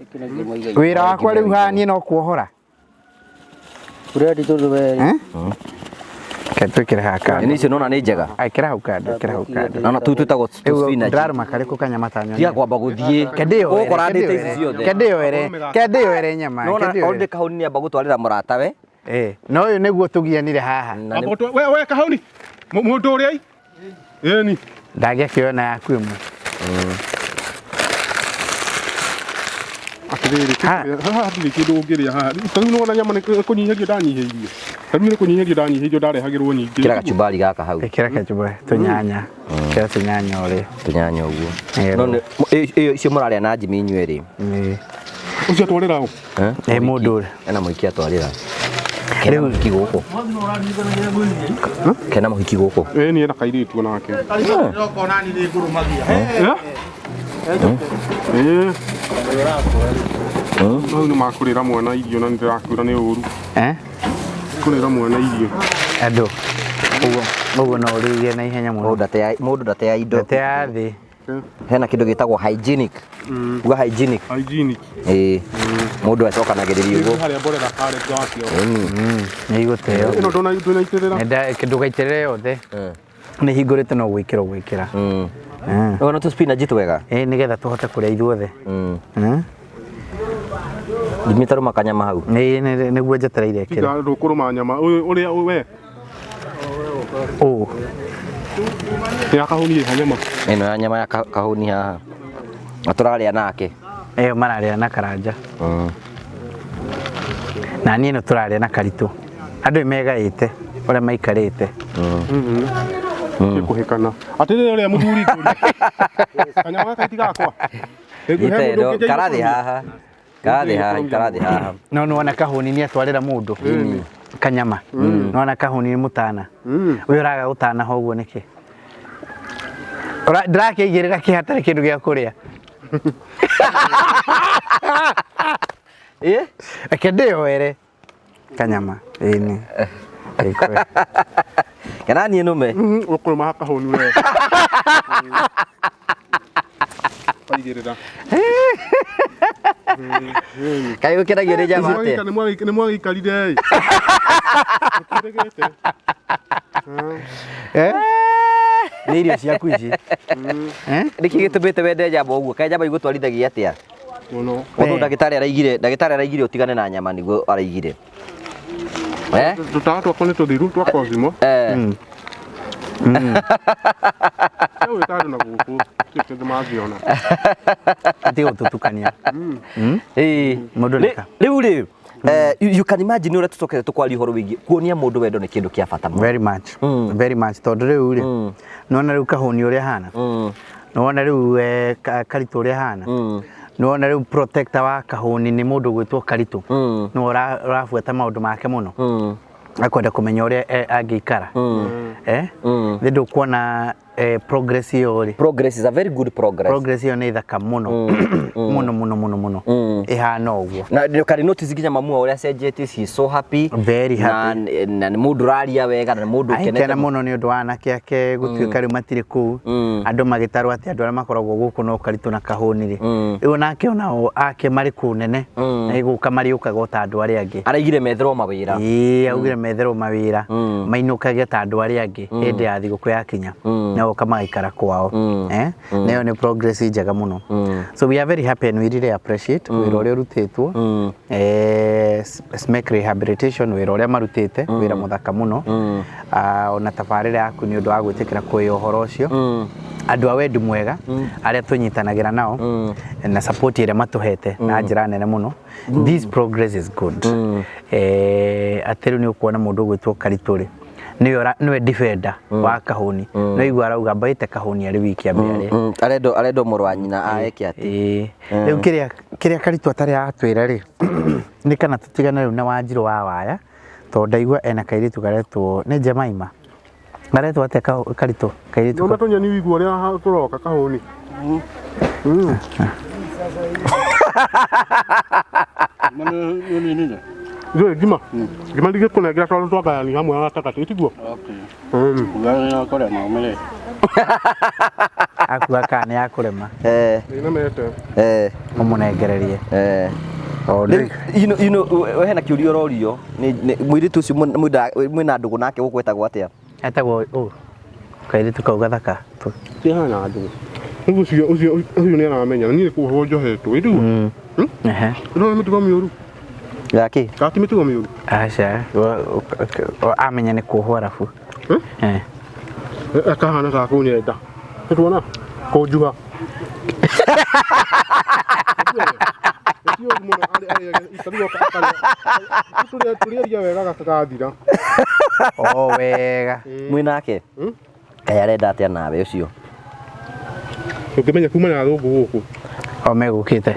Wĩra wakwa rĩu haha niĩ no kuohora. Kuredi tũndũ we. Ketwĩkĩre haha kando. Nĩ icio nona nĩ njega. Kĩra hau kando, kĩra hau kando. Nona tu twĩtagwo spinach. Ndĩrarũma karĩkũ kanyama ta nyoni. Tiga kwamba gũthiĩ. Gũkũ randĩte ici ciothe. Kendĩyoere nyama. Nona already kahũni nĩ amba gũtwarĩra mũrata we. No ũyũ nĩguo tũgianire haha. we kahauni mũndũ ũrĩa ĩni Ndangĩakĩona yaku ĩmwe. atĩrĩrĩ haha hatirĩ kĩndũ ũngĩrĩa haha tarĩu nĩwona nyama nĩ kũnyihĩrio ndanyihĩirio tarĩu nĩ kũnyihĩrio ndanyihĩirio ndarehagĩrwo nyingĩ Kĩra gacumbari gaka hau. Kĩra kachumbari tũnyanya. Kĩra tũnyanya ũrĩ. Tũnyanya ũguo. No icio mũrarĩa na njimi inyuĩ rĩ. ũcio atwarĩra ũ Mũndũ ũrĩa. Ena mũhiki atwarĩra. Kena mũhiki gũkũ. Kena mũhiki gũkũ. ĩni ena kairĩtu onake no nĩ makũrĩra mwana irio na nĩndĩrakwĩra nĩ ũru kũrĩra mwana irio Andũ. Ũguo no ũrĩgie na ihenya mũno. Mũndũ ndateya indo. Ndateya thĩ. Hena kĩndũ gĩtagwo hygienic. Uga hygienic. hygienic Mũndũ acokanagĩrĩria ũguo. harĩa mborera harĩa twakĩo Nĩ igũteo. ĩno ndũnaitĩrĩra Ndũgaitĩrĩre yothe. Nĩ hingũrĩte no gwĩkĩra ũgwĩkĩra. Ona tu spinach twega. Nĩgetha tũhote kũrĩa ithuothe. Ndimĩtarũma kanyama hau. Nĩguo njetereire ĩkĩre. tiga ndũkũrũma nyama ũrĩa we ya kahũni ĩha nyama Ĩno ya nyama ya kahũni haha. Na tũrarĩa nake. Ĩyo mararĩa na Karanja. Na niĩ no tũrarĩa na Karitũ. Andũ megaĩte ũrĩa maikarĩte. kũhĩkana atĩrĩrĩ ũrĩa mũthuri kanyama gaka itigakwa Karathi haha. Karathi haha. No nĩwona kahũni nĩ atwarĩra mũndũ kanyama. Nĩwona kahũni nĩ mũtana. Ũyũ ũraga gũtana ho ũguo nĩkĩ? Ndĩrakĩigĩrĩra hatarĩ kĩndũ gĩa kũrĩa. Reke ndĩyoere kanyama. Ĩni. Kana niĩ nũme. ũkũrũma kahũni we ndaigirira Kai gukiragio ni jama ate nĩ mwagĩikarire ũkĩregete nĩ irio ciaku ici niki gĩtũmĩte wende jamba ũguo kai jamba igũtwarithagia atĩa mũno mũndũ ndagĩtarĩ araigire ũtigane na nyama nĩguo araigire tũtawa twakwa nĩ tũthiru twa Cosmo Ewe tado na guku tete magiona ati ututukania mundu neka riu you can imagine ura tutokete tukwali horo wingi kuonia mundu wendo ni kindu kia bata very much tondu riu ri nona riu kahuni uria hana nona riu karitu uria hana nona riu protector wa kahuni ni mundu gwitwo karitu no rafuata maundu make muno akwenda kumenya uria angiikara ndu kuona progress yori progress is a very good progress yo ni thaka muno muno ihana uguo na kari notice ginya mamu uria cenjetie she so happy very happy na ni mundu raria wega na mundu kenete kana muno ni undu wana kiake gutuika ri matire ku andu magitarwa ati andu ara makoragwo guku no karitu na kahuni ri riu nake ona ake mari ku nene na iguka mari ukaga ta andu ari angi araigire metherwo mawira augire metherwo mawira mainukagia ta andu ari angi hindi ya thiguku yakinya na kama ikara kwao nayo ni progress njega muno so we are very happy and we really appreciate wira uria rutitwo SMEC rehabilitation wira uria marutite wira muthaka muno ona tabarira yaku ni undu wa gwitikira kuya uhoro ucio andu a wendi mwega aria tunyitanagira nao na support ire matuhete na njira nene muno this progress is good atiru ni ukuona mundu gwitwo karituri niwe defender wa kahuni no igwa arauga baite kahuni ari wiki amere arendo murwa nyina aeke ati riu kiria karitu atari atwira ri ni kana tutigana riu na Wanjiru wa waya to ndaigwa ena kairitu garetwo ni Jemaima garetwo ate karitu kairitu no tonya ni wigwa ria turoka kahuni Ndio gima dige kuna gira tolo toka ni hamwe atakati tiguo ngani na kore maumele akuga kana ya kurema ina mete umunengererie you know hena kiurio rorio ni mwiritu ucio mwina ndugu nake gukwetagwo atia etagwo kairitu kauga thaka tihana ndugu ucio ni aramenya ni kuho njohetwo idu no mitugo miuru yake kati mitugo miuru acha amenya ni kuho arafu akahana ta kunyenda tuona kujuga Sio mwana ali ikariwa kakala tulia wega gakathira wega mwinake kaya arenda atia nawe ucio ukimenya kuma na thungu guku megukite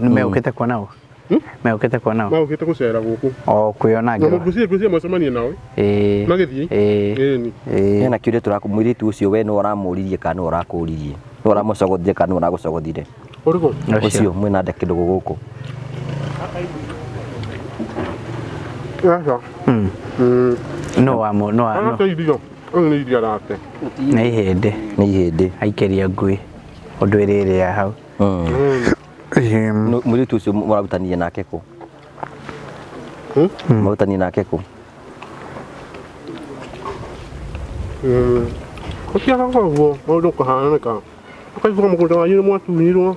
ni megukite kwa nao megukite kwa nao megukite gucera guku kuyona ngi gucie macemania nao magithii na kiuria turakumwiritu ucio we no uramuririe kana urakuririe no uramucogothie kana uragucogothire uriko ucio mwina nde kindu guku no teidio ni idia rate na ihende aikeria ngui undu irire ya hau mwiritu ucio murabutanie nake ku murabutanie nake ku Kokia ngavo odo kahana ka akaivua mukunda wa yini mwatunyirwo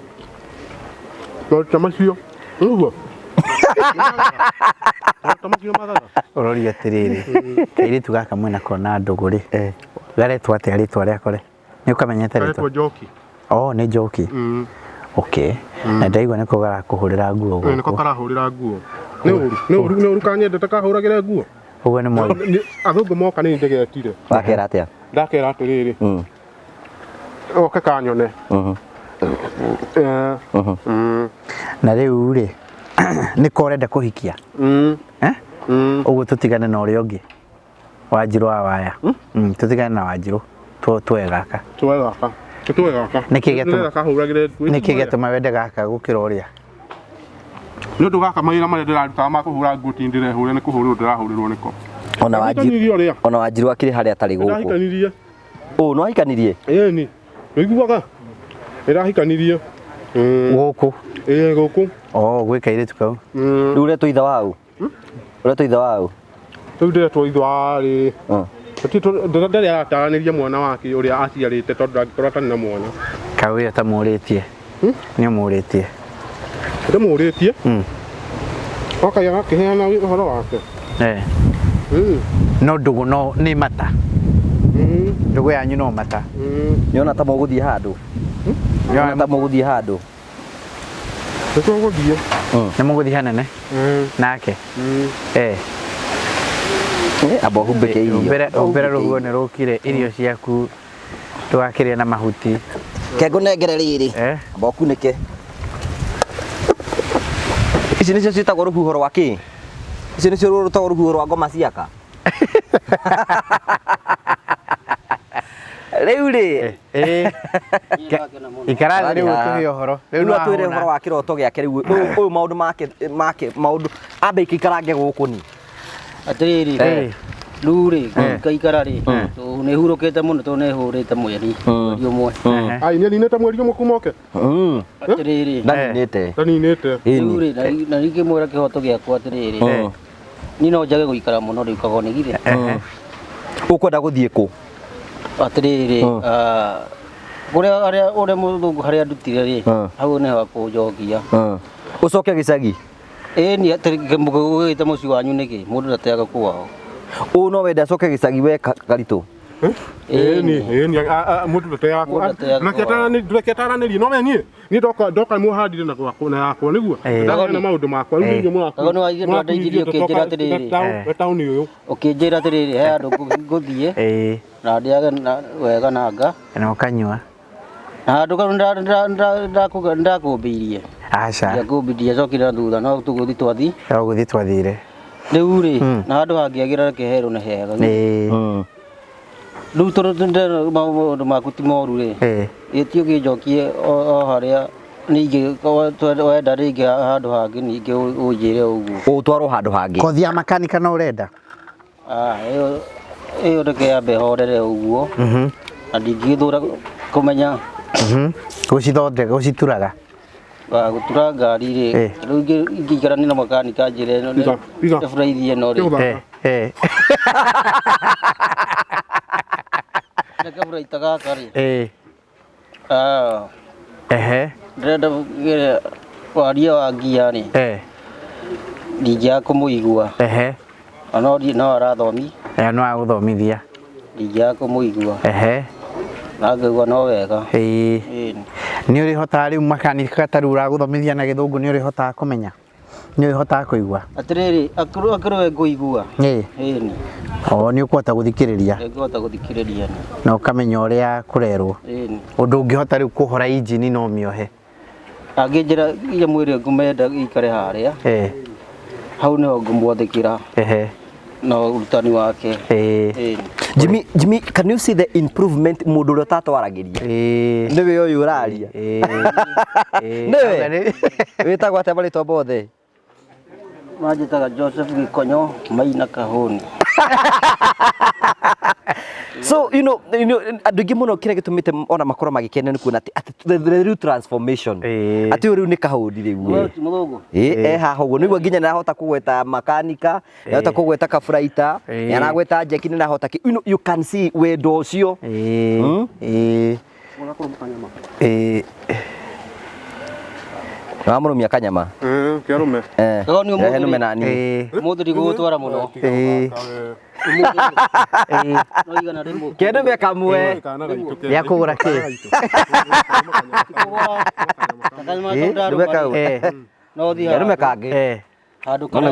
no tamasio ugo tamasio magara urori atiriri kairitu gaka mwena kona nduguri garetwo ati aritwa ria kore ni ukamenyete ritwa Njoki ni Njoki okay na ndaigwa niko gara kuhurira nguo guo niko karahurira nguo ni uru kanyende takahuragira nguo ugo ni mo athungu moka ni ndegetire wakera atia ndakera atiriri oke kanyone na riu ri niko urenda kuhikia uguo tutigane na uria ungi Wanjiru wa waya tutigane na Wanjiru twegaka nikigituma wende gaka gukira uria ni undu gaka mawira maria ndiraruta ma kuhura nguti ndirehure ni kuhurwo ndirahurirwo niko ona Wanjiru akiri haria atari guku ndahikanirie no ahikanirie ni wiguaga Irahikanirie. Gũkũ. Gũkũ. Gwĩ kairĩtu kau. Rĩu ũretwo ithe wau? Ũretwo ithe wau? Rĩu ndĩretwo ithe warĩ. Ndarĩ arataranĩria mwana wake ũrĩa aciarĩte tondũ ndangĩkorwo atarĩ na mwana. Kau ĩyo tamũrĩtie. Nĩũmũrĩtie. Ndĩmũrĩtie? Okai agakĩheana ũhoro wake. No ndũgũ no nĩ mata. Ndũgũ yanyu no mata. Nĩona ta mũgũthiĩ handũ? Nĩona ta mũgũthiĩ handũ? Nĩtũgũthiĩ. Nĩ mũgũthiĩ hanene? Nake? Amba ũhumbĩke irio. Ũmbĩre rũhuho nĩ rũkire irio ciaku ndũgakĩrĩe na mahuti. Kengũnengere rĩrĩ. Amba ũkunĩke. Ici nĩcio ciĩtagwo rũhuho rwa kĩ? Ici nĩcio rũtagwo rũhuho rwa ngoma ciaka? Rĩu rĩ ikara rĩu tũhe ũhoro. Rĩu atwĩre ũhoro wa kĩroto gĩake rĩu ũyũ maũndũ make maũndũ ambe ikikarange gũkũ ni. Atĩrĩrĩ rĩu rĩ kaikara rĩ nĩ hurũkĩte mũno tondũ nĩ hũrĩte mweri ũmwe. Ai nĩ aninĩte mweri ũmwe kuma oke? Atĩrĩrĩ ndaninĩte. Rĩu rĩ na ngĩmwĩra kĩhoto gĩakwa atĩrĩrĩ niĩ no njage gũikara mũno rĩukagwo nĩ githĩ. Ũkwenda gũthiĩ kũ? Atĩrĩrĩ ũrĩa mũthũngũ harĩa ndutire rĩ hau nĩ hakũnjokia. Ũcoke gĩcagi? Ĩni gũgĩte mũciĩ wanyu nĩkĩ mũndũ ndateaga kwao. Ũũ no wenda acoke gĩcagi we Karitũ? Ĩni mũndũ ndateaga kwao. Ndũreketaranĩrie no niĩ ndoka mũhandire na yakwa nĩguo ndagana maũndũ makwa rĩu nĩguo mũrakũo. Nĩ waigire ndandeithirie ũkĩnjĩra atĩrĩrĩ taũni ũyũ ũkĩnjĩra atĩrĩrĩ he andũ ngũthiĩ na ndĩage wega nanga na ũkanyua na handũ kau ndakũmbĩirie. Aca ndiakũmbĩirie acokire na thutha no tũgũthiĩ twathire rĩu rĩ na handũ hangĩagĩra kĩherũ nĩ hega. Rĩu tondũ maũndũ maku ti moru rĩ gĩtio kĩnjokie o harĩa ningĩ wenda rĩngĩ handũ hangĩ ningĩ ũnjĩre ũguo ũtwarwo handũ hangĩ. kothi ya makanika no ũrenda? ĩyo reke yambe horere ũguo na ndingĩthũra kũmenya gũcituraga gũtura ngari rĩ rĩu ingĩikarania na makanika njĩra ĩno ndĩbũraithie ĩno rĩ reke bũraita gaka rĩ ndĩrenda waria wa ngia rĩ ndingĩaga kũmũigua no arathomi no agũthomithia ndingĩaga kũmũigua na ngaigua no wega. Nĩ ũrĩhotaga rĩu makanika ta rĩu ũragũthomithia na gĩthũngũ nĩ ũrĩhotaga kũmenya? Nĩ ũrĩhotaga kũigua? Atĩrĩrĩ akĩrwo we ngũigua ĩni nĩ ũkũhota gũthikĩrĩria na ũkamenya ũrĩa kũrerwo ũndũ ũngĩhota rĩu kũhora injini no mĩohe angĩnjĩra iria mwĩrĩ ngũmenda ikare harĩa hau nĩho ngũmwathĩkĩra na ũrutani wake. Jimmy, can you see the improvement mũndũ ũrĩa ũtatwaragĩria? Nĩwe ũyũ ũraria? Nĩwe? Wĩtagwo atĩa marĩtwa mothe? Manjĩtaga Joseph Gĩkonyo Maina Kahũni. So andũ aingĩ mũno kĩrĩa gĩtũmĩte ona makorwo magĩkena nĩ kuona atĩ the real transformation atĩ ũyũ rĩu nĩ Kahũni rĩu haha ũguo nĩguo nginya nahota kũgweta makanika nahota kũgweta kaburaita nahota jeki nahota you can see wendo ũcio Mũrũmia kanyama kĩarũme nũme nani mũndũ ndigũgũtwara mũno kĩnũme kamwe gĩa kũgũra kĩ kĩnũme kangĩ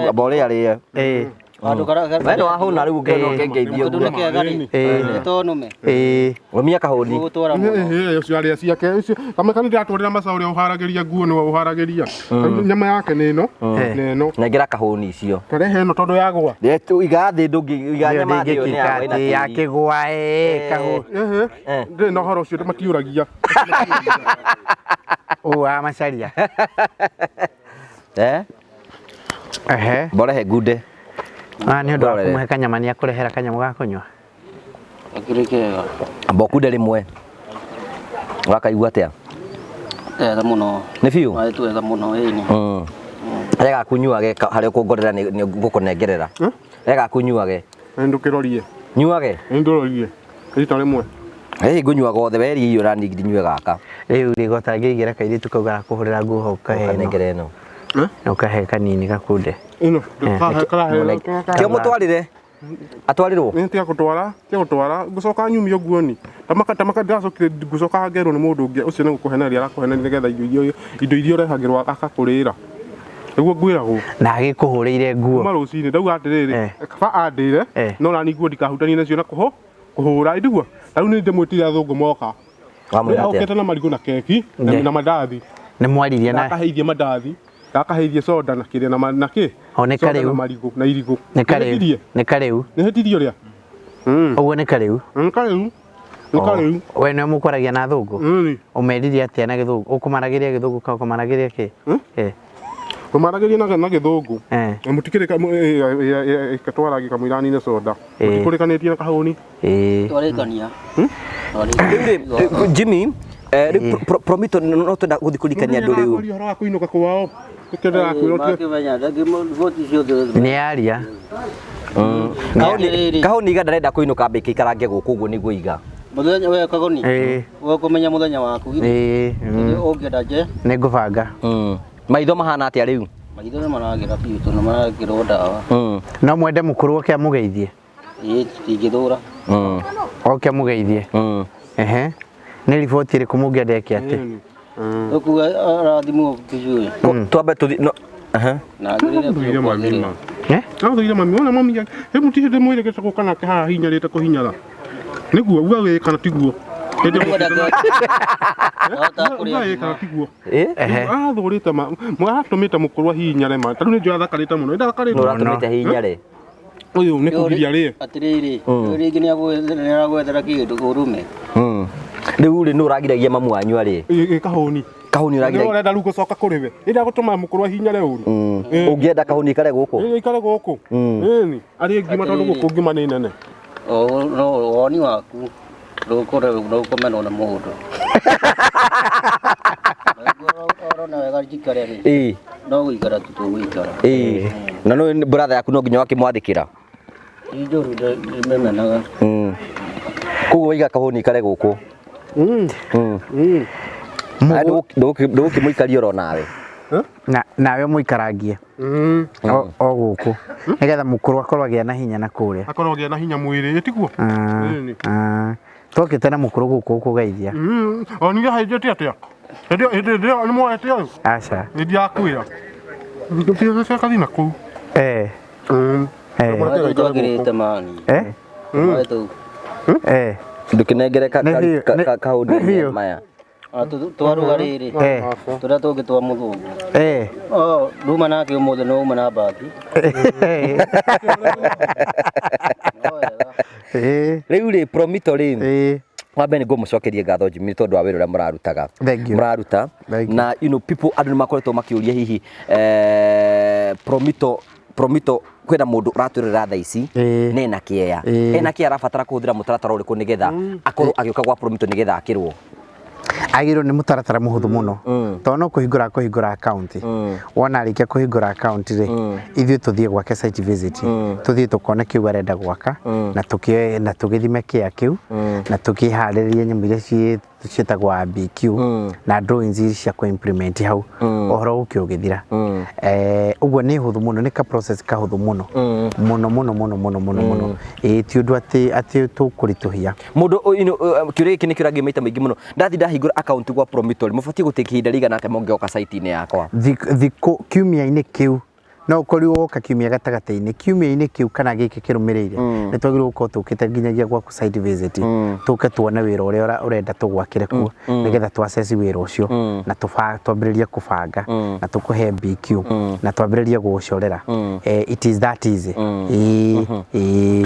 amba ũrĩa arĩe wena wahũna rĩu ũngĩngeithia Mũrũmia Kahũni ũcio arĩa ciake kamwe kanĩ ndatwarĩra maca ũrĩa ũharagĩria nguo nĩwe ũharagĩria nyama yake nĩ ĩno na ĩno nengera Kahũni icio karehe ĩno tondũ yagũa iga thĩ ndũngĩiga nyama thĩ ĩyo yakĩgũa Kahũni ndĩrĩ na ũhoro ũcio matiũragia amacaria mborehe ngunde nĩ ũndũ wa kũmũhe kanyama nĩ akũrehera kanyamũ ga kũnyua akĩrĩ kega amba ũkunde rĩmwe wakaigua atĩa Tega muno. Nĩ biũ? Ai twega muno ĩni. Rega kunyuage harĩa ũkũngorera nĩ ngũkũnengerera. Rega kunyuage. Ndũkĩrorie. Nyuage. Ndũrorie. Rita rĩmwe. Ngũnyuaga othe weri iyo ũraningiri nyue gaka. Rĩu rigota ngĩigĩra kairĩtu kau gakũhũrĩra nguo hau kahe Kanengere ĩno. Na ũkahe kanini gakunde. Ĩno. Kĩo mũtwarĩre. Atwarirwo. Nĩ tiga gũtwara ngũcoka nyumio nguoni. Tamaka ndacokire ngũcoka ngerwo nĩ mũndũ ũngĩ ũcio nĩ gũkũheneria arakũheneria nĩgetha indo iria ũrehagĩrwo akakũrĩra. Nĩguo ngwĩragwo. Na agĩkũhũrĩire nguo. Kuma rũcinĩ ndauga atĩrĩrĩ kaba andĩre no nani nguo ndikahutanie nacio na kũhũra ndigua. Rĩu nĩ ndĩmwĩtire athũngũ moka. Okete na marigũ na keki na mandathi. Nĩ mwaririe na akaheithie mandathi. Akaheithie soda na kĩrĩa na kĩ? Nĩ karĩu. Marigũ na irigũ. Nĩ karĩu. Nĩ karĩu. Nĩ hetirio rĩa. Ũguo nĩ karĩu. Nĩ karĩu. Nĩ karĩu. We nĩ mũkwaragia na thũngũ. Ũmeririe atĩa na gĩthũngũ? Ũkũmaragĩria gĩthũngũ ka ũkũmaragĩria kĩ? Ũmaragĩria na gĩthũngũ. Mũtikĩrĩka katwaragia kamũira-inĩ soda. Mũtikũrĩkanĩtie na kahũni. Twarĩkania. Jimmy, Promito no twenda gũthiĩ kũrikania andũ rĩu. Ũhoro wa kũinũka kwao. Nĩ yaria. Kahũni iga ndarenda kũinũka mbĩ ikarange gũkũ ũguo nĩguo iga. Mũthenya we Kagoni. Ũkũmenya mũthenya waku. Ũngĩenda je. Nĩ ngũbanga. Maitho mahana atĩa rĩu? Maitho nĩ maragĩra biũ tondũ maragĩrwo ndawa. No mwende mũkũrũ oke amũgeithie. Tingĩthũra. Oke amũgeithie. Nĩ riboti ĩrĩkũ mũngĩenda eke atĩ? Ũkuga arathimwo kĩjũĩ. Twambe tũthi no. Na ngĩrĩre mami. Thũire mami ona mami mũtihĩ ndĩmwĩre gĩcako kana haha hinyarĩte kũhinyara. Nĩguo uga wĩ kana tiguo. Athũrĩte aratũmĩte mũkũrũ hihinyare ma. Tarĩu nĩ njũĩ athakarĩte mũno. Ũratũmĩte hihinyare. Ũyũ nĩ kũgiria rĩe. Atĩrĩrĩ, rĩngĩ nĩaragwethera kĩndũ ũrũme. Rĩu nĩ ũragiragia mamu wanyu arĩ. Kahũni. Kahũni ũragiragia. Nĩ ũrenda rĩu gũcoka kũrĩ we. Ĩrĩa gũtũma mũkũrũ hihinyare ũru. Ũngĩenda kahũni ikare gũkũ. Ikare gũkũ. Ĩni. Arĩ ngima tondũ gũkũ ngima nĩ nene. No woni waku ndũkũmenwo nĩ mũndũ. Orona wega njikare rĩ. No gũikara tu tũgũikara. Na no brother yaku no nginya wakĩmwathĩkĩra. Njũru ndĩmemenaga. Koguo waiga kahũni ikare gũkũ. Ndũgũkĩmũikaria oro nawe. Nawe mũikarangie o gũkũ nĩgetha mũkũrũ akorwo agĩa na hinya na kũrĩa. Akorwo agĩa na hinya mwĩrĩ tiguo. Twokĩte na mũkũrũ gũkũ kũgeithia. O ningĩ haijĩte atĩa? Nĩ mwoete ũyũ? Aca. Hĩndĩ ya kwĩra. Ndũkĩrĩte kathina kũu. Twagĩrĩte mani. Ndũkĩnengere kahũni maya. Twaruga rĩrĩ tũrĩa tũngĩ twa mũthũngũ. Ruma nake ũmũthĩ no uma na mbathi. Rĩu rĩ Promito rĩ wambe nĩ ngũmũcokerie ngatho Jimmy tondũ wa wĩra ũrĩa mũraruta na people andũ nĩ makoretwo makĩũria hihi Promito kwĩna mũndũ ũratwĩrĩra thaa ici nena kĩeya ena kĩeya arabatara kũhũthĩra mũtaratara ũrĩkũ nĩgetha akorwo agĩũka gwa Promito nĩgetha akĩrwo. Agĩrĩirwo nĩ mũtaratara mũhũthũ mũno tondũ no kũhingũra account. Wona arĩkia kũhingũra account rĩ ithuĩ tũthiĩ gwake site visit tũthiĩ tũkone kĩu arenda gwaka na tũgĩthime kĩeya kĩu na tũkĩharĩrĩrie nyamũ iria ciĩtagwo BQ na drawings cia kũ-implement hau ũhoro ũkĩũgĩthira. Ũguo nĩ hũthũ mũno, nĩ ka process kahũthũ mũno mũno. Ti ũndũ atĩ tũkũritũhia mũndũ kĩũria gĩkĩ nĩ kĩũragio maita maingĩ mũno. Ndathi ndahingũra account gwa Promito mũbatiĩ gũtĩka ihinda rĩigana atĩa mũngĩoka site-inĩ yakwa? Thikũ kiumia-inĩ kĩu no ũkorirwo woka kiumia gatagatĩ-inĩ kiumia-inĩ kĩu kana gĩkĩ kĩrũmĩrĩire nĩ twagĩrĩirwo gũkorwo tũkĩte nginyagia gwaku site visit tũke tuone wĩra ũrĩa ũrenda tũgwakĩre kuo nĩgetha twassess wĩra ũcio na twambĩrĩrie kũbanga na tũkũhe BQ na twambĩrĩrie gũgũcorera. It is that easy.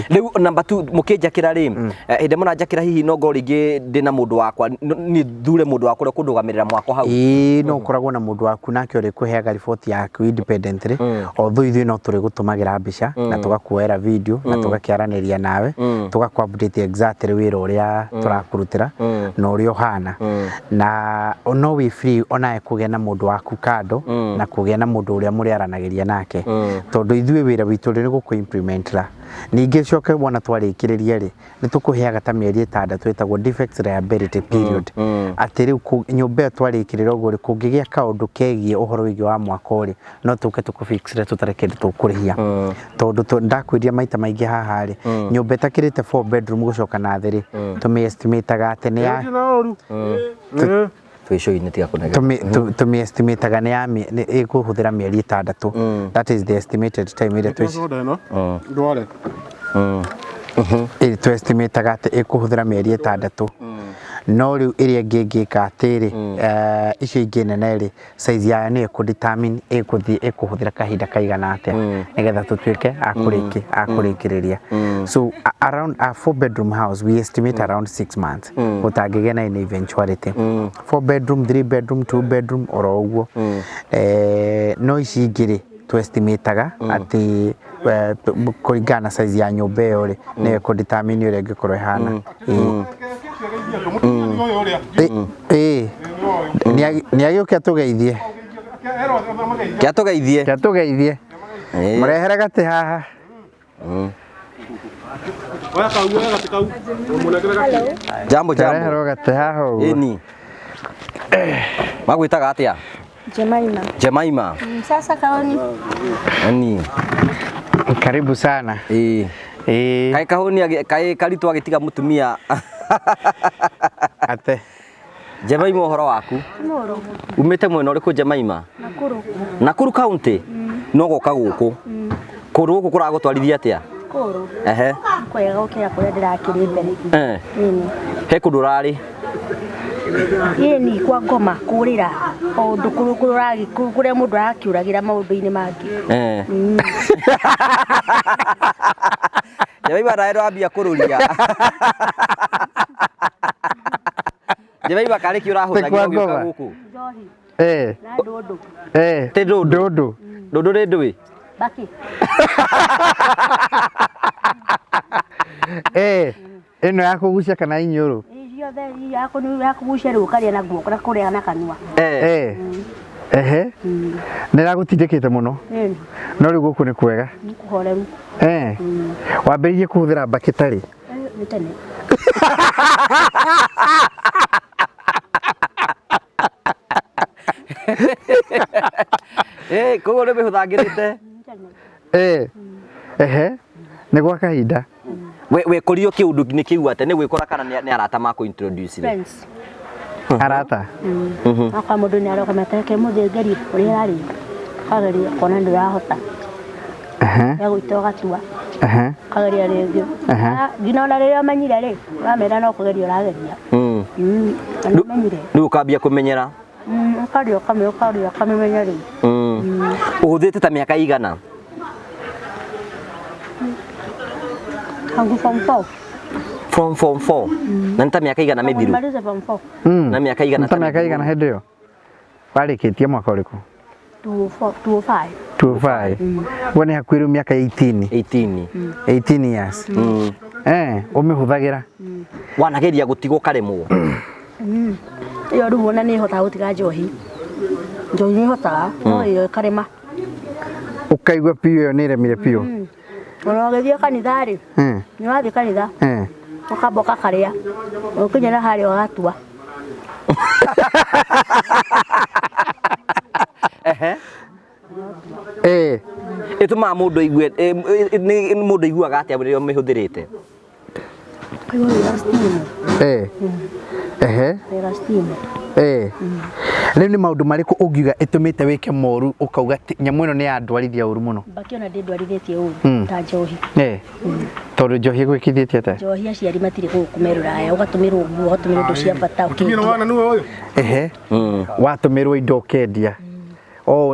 Rĩu number 2 mũkĩnjakĩra rĩ hĩndĩ mũranjakĩra hihi no ngorwo rĩngĩ ndĩna mũndũ wakwa niĩ thure mũndũ wakwa kũndũgamĩrĩra mwako hau. No ũkoragwo na mũndũ waku nake ũrĩkũheaga riboti yaku independently although ithuĩ no tũrĩ gũtũmagĩra mbica na tũgakuoera video na tũgakĩaranĩria nawe tũgakũ-update exactly wĩra ũrĩa tũrakũrutĩra na ũrĩa ũhana na no wĩ free onawe kũgĩa na mũndũ waku kando na kũgĩa na mũndũ ũrĩa mũrĩaranagĩria nake tondũ ithuĩ wĩra witũ nĩ gũkũ-implementa ningĩ coke wona twarĩkĩrĩria rĩ nĩ tũkũheaga ta mĩeri 6 ĩtagwo defect liability period atĩ rĩu nyũmba ĩyo twarĩkĩrĩra ũguo rĩ kũngĩgĩa kaũndũ kegiĩ ũhoro wĩgiĩ wa mwaka ũrĩ no tũke tũkũfixire tũtarĩ kĩndũ tũkũrĩhia tondũ ndakwĩria maita maingĩ haha rĩ nyũmba ĩtakĩrĩte 4 bedroom gũcoka na thĩ rĩ tũmĩ-estimateaga atĩ nĩ ya tũmĩ-estimateaga nĩ ĩkũhũthĩra mĩeri 6 that is the estimated time ĩrĩa tũ-estimateaga atĩ ĩkũhũthĩra mĩeri 6 no rĩu ĩrĩa ĩngĩka atĩrĩ icio ingĩ nene rĩ size yayo nĩ ĩkũ-determine ĩkũhũthĩra kahinda kaigana atĩa nĩgetha tũtuĩke akũrĩkĩrĩria so around a 4 bedroom house we estimate around 6 months gũtangĩgĩa na any eventuality 4 bedroom 3 bedroom 2 bedroom oro ũguo no ici ingĩ rĩ tũ-estimateaga atĩ kũringana na size ya nyũmba ĩyo rĩ nĩ ĩkũ-determine ũrĩa ĩngĩkorwo ĩhana nĩagĩũke atũgeithie kĩatũgeithie mũrehere gatĩ haha jambo reherwo gatĩ haha ũguo magwĩtaga atĩa Jemaima Sasa kaoni. Karibu sana. Kai kahoni kai karitu agitiga mutumia. Ate. Jemaima uhoro waku? Moro. Umite mwena uriku Jemaima? Nakuru. Nakuru county? No goka guku. Kuru guku kuragutwarithia atia? Kuru. Ehe. Kwega ukira kuria ndirakiri mbere. He kundu rari? Ni kwa ngoma kurira undu kururagi kuria mundu arakiuragira maundu-ini mangi Jemaima raero ambia kururia Jemaima kare ki urahuthagia gĩũka gũkũ njohi na ndundu te ndundu nĩ ndũĩ baki ĩno ya kũgucia kana inyũrũ yothe yako ni yakugucia rĩu ũkarĩa na guoko na kũrĩa na kanua nĩ ĩragũtindĩkĩte mũno no rĩu gũkũ nĩ kwega nĩ kũhoreru wambĩrĩirie kũhũthĩra mbakĩ tarĩ nĩ tene koguo nĩ mĩhũthagĩrĩte nĩ gwa kahinda we korio kiundu nĩ kiu ate nĩ gwĩkora kana nĩ arata mako introduce friends arata akwa mũndũ nĩ aroka mateke mũthĩngeri ũrĩa arĩ kageria kona ndĩrahota ya gũita ũgatua kageria rĩngĩ ngina ona rĩrĩa ũmenyire rĩ ũramera no kũgeria ũrageria rĩu ũkambia kũmenyera ũkaria ũkamĩmenya rĩu ũhũthĩte ta mĩaka igana hangu form 4 na nta miaka igana mithiru maliza form 4 na miaka igana nta miaka igana hĩndĩ ĩyo warĩkĩtie mwaka ũrĩkũ 205 wone hakuhĩ miaka 18 years ũmĩhũthagĩra wanageria gũtigwo karemwo iyo rĩu ona nĩ hotaga gũtiga njohi nĩ hotaga no iyo karema ũkaigua piũ ĩyo nĩ remire piũ ona ũgĩthiĩ kanitha rĩ nĩ wathiĩ kanitha ũkamboka karĩa ũkinyera harĩa ũgatua ĩtũmaga mũndũ aigue mũndũ aiguaga atĩa rĩrĩa ũmĩhũthĩrĩte rĩu nĩ maũndũ marĩkũ ũngiuga ĩtũmĩte wĩke moru ũkauga nyamũ ĩno nĩ yandwarithia ũru mũno mbaki ona ndĩndwarithĩtie ũru ta njohi tondũ njohi ĩgwĩkithĩtie atĩa njohi aciari matirĩ gũkũ merũraya ũgatũmĩrwo nguo ũgatũmĩrwo indo cia bata watũmĩrwo indo ũkendia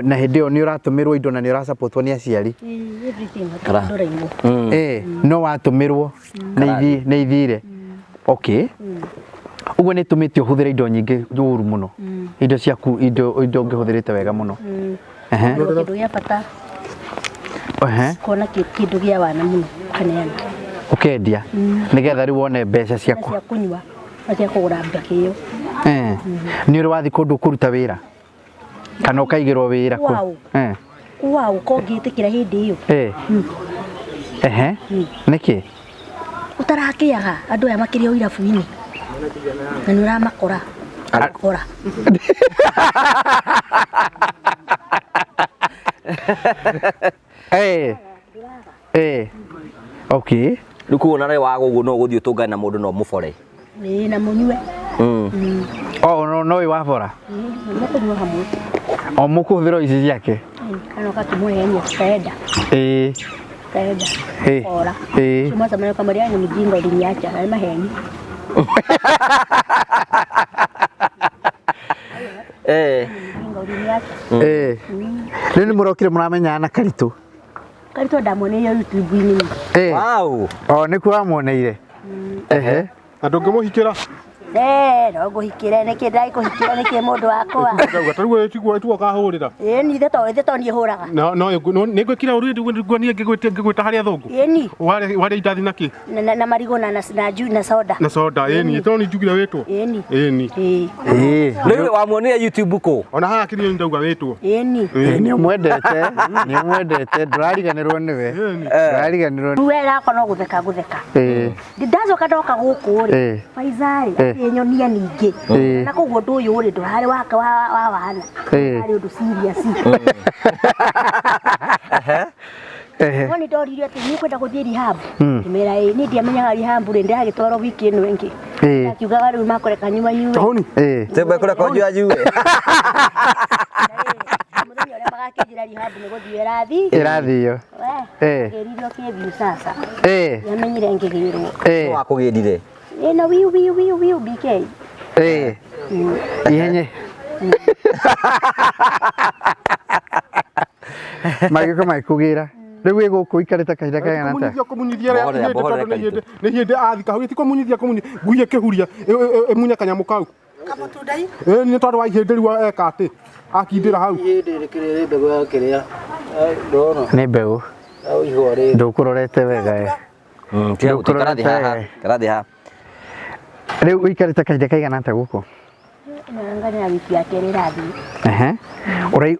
na hĩndĩ ĩyo nĩ ũratũmĩrwo indo na nĩ ũrasupportwo nĩ aciari no watũmĩrwo nĩ ithire ũguo nĩ ĩtũmĩte ũhũthĩre indo nyingĩ ũru mũno indo ciaku indo ũngĩhũthĩrĩte wega mũno kĩndũ gĩa bata kona kindu gia wana muno kaneana ukendia nigetha riu wone mbeca ciaku cia kunywa cia kugura mbeki iyo ni uri wathi kundu kuruta wira kana ukaigirwo wira ku wow kongitikira hindi iyo niki utarakiaga andu aya makiria irabu-ini na ni uramakora arakora okay riku na rai wago uguo no guthii utungana na mundu no mubore na munywe no wabora mukunywa hamwe o mukuthiro ici ciake kana kakimwehenia tutaenda tutaenda ora cuma samana kama ria ni mjinga uliniacha na maheni Nini murokire muramenya na Karitu ndamuoneire YouTube-ini wow niku wamuoneire na ndungimuhikira no nguhikire niki ndai kuhikira niki mundu wakwa ndauga tarigwo tigwo tu akahurira ni ithe to ni huraga no ningwikira uri ngwani ngigwita haria thungu ni wari ndathi naki na marigo na ju na soda ni to ni njugira wetwo ni riu wamuonire YouTube ko ona haha kiri ndauga wetwo ni mwendete ndurariganirwo niwe ndurariganirwo wera kono gutheka ndacoka ndoka guku ri Faisal nyonia ningi na koguo ndu uyu ri ndurari wake wa wana ari undu serious woni ndoririo ati ni kwenda guthie rehab imera ni ndiamenyaga rehab ri ndiragitwaro wiki ino ingi akiugaga riu makoreka nyuma honi tebe kura konjua juwe muthenya uria magakijira rehab ni guthie irathi yo ngeririo kivyu sasa yamenyire ngigirwo no akugirire na wiu BK ihenye magiko maikugira riu iguku ikarite kahinda kaigana ta kumunyithia ni hindi athika hau ti kumunyithia nguye kihuria munya kanyamu kau kamutundai ni tondu wa hindi riu eka ati akindira hau hindi rikire mbegu ya kiria ndono ni mbegu ndukurorete wega karathi ha riu ikarite kahinda kaigana ata guku ngani wiki ya keri rathi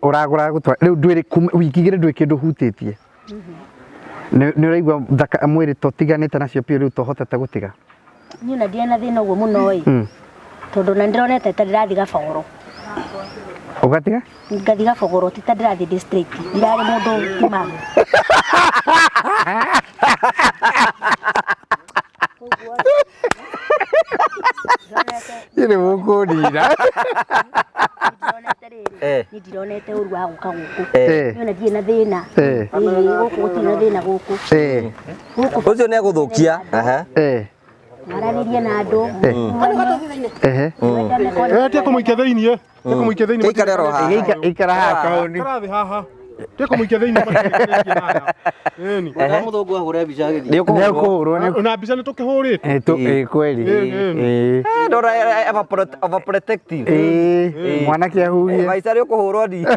uragura gutwa riu ndwiri wiki igiri ndwi kindu hutitie ni uraigua thaka mwiri totiganite nacio pio riu tohotete gutiga ni na ndiena thina uguo muno tondu na ndironete ta ndirathi Gabogoro ugatiga ngathi Gabogoro ti ta ndirathi district ndirari mundu timamu ire mukundira ni ndironete uru wa guka guku ni ndie na thina guku gutina thina guku ucio ni aguthukia maranirie na andu tia kumuikia thiini ikare ro ha ikara ha kauni karathi haha tia kumuikia thiini na muthungu ahure bica githi ni ukuhurwo na bica ni tukihurite kweli ndora overprotective mwanake ahugie Faisal ukuhurwo di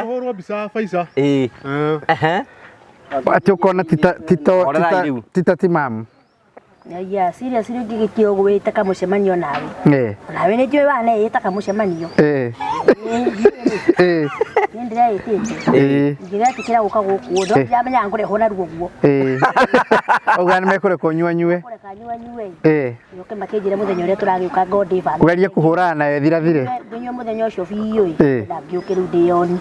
kuhurwo bica Faisal ati ukona tita timamu ya serious ngigikio gwita kamucemanio nawe ni njui wane ita kamucemanio ni ndiraitite ngiratikira guka guku ndo ndamenya ngure hona ruguo ugani mekore konyuanyue yoke makejire muthenya uria turagiuka Godiva ugerie kuhurana nayo thirathire nginyo muthenya ucio biu ndagiuke ru ndioni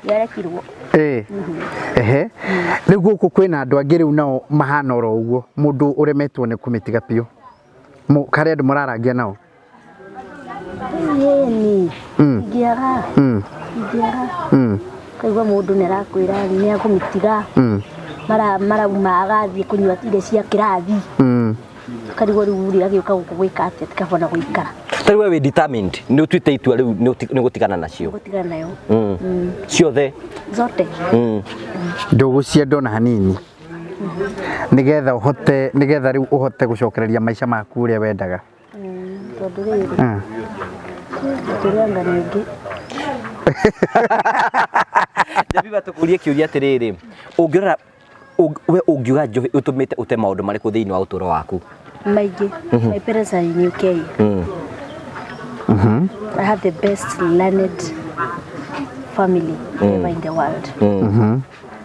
yarekirwo riu guku kwina andu angi riu nao mahana oro uguo mundu uremetwo ni kumitiga pio kare andu murarangia nao ni ngiaga kaigua mundu nirakwira ni akumitiga marauma agathie kunyua ire cia kirathi karigwo riu riragiuka guku gwika atia tikabona guikara tari we determined ni utwite itua riu ni gutigana nacio gutigana nayo ciothe zote ndugucienda na hanini nigetha riu uhote gucokereria maisha maku uria wendaga tondu riri turianga ringi Jabiba tukurie kiuria atiriri ungiora we ungiuga Njohi utumite ute maundu mariku thiini wa uturo waku Maigi, my parents are in UK. I have the best learned family ever in the world.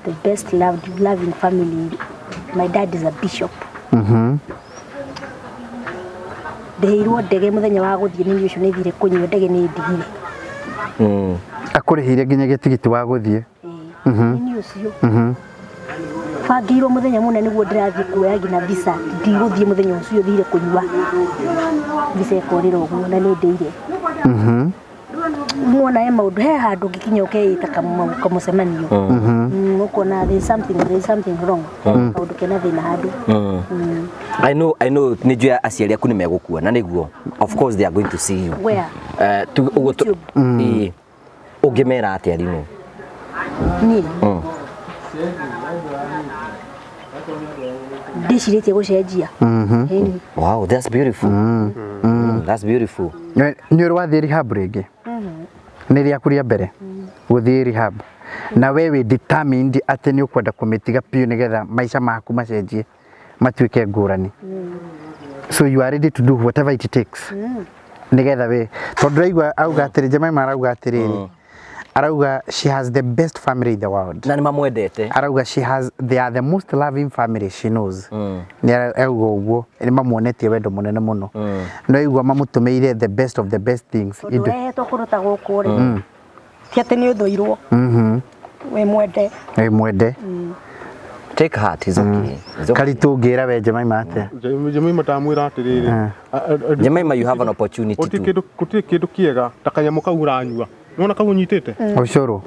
The best loving family. My dad is a bishop. Ndeheirwo ndege muthenya wa guthie ni ucio ni thire kunywa ndege ni ndigire. Akurihire nginya gitigiti wa guthie. Ni ucio. Fangirwo muthenya muna niguo ndirathie kuoya ngina visa ndigũthie muthenya ucio thire kunywa visa ikorira uguo na ni ndeire muona maundu he handu ngikinya ukeita kamucemanio ukona there is something wrong kaundu kena thina handu. I know ni jua aciari aku ni megukua na niguo of course they are going to see you where ungimera atia rino ni ndicirĩtie gũcenjia. Wow, that's beautiful. That's beautiful. Nĩ ũrwathie rehab rĩngĩ nĩ rĩaku rĩa mbere gũthiĩ rehab na wewe determined atĩ nĩ ũkwenda kũmĩtiga piũ nĩgetha maica maku macenjie matuĩke ngũrani. So you are ready to do whatever it takes nĩgetha we tondũ raigua auga atĩrĩ Jemima arauga atĩrĩrĩ arauga she has the best family in the world. Na ni mamwendete. Arauga they are the most loving family she knows. Ni arauga uguo ni mamuonetie wendo munene muno. No igua mamutumeire the best of the best things. Ndoehetwo kuruta guku ri. Ti ati ni uthuirwo. We mwende. We mwende. Take heart is okay. Karitu ngira we Jemima atia. Jemima tamwira atiriri. Jemima you have an opportunity to. Kuti kindu kiega takanyamu kau uranyua. Nona kau nyitete ucuru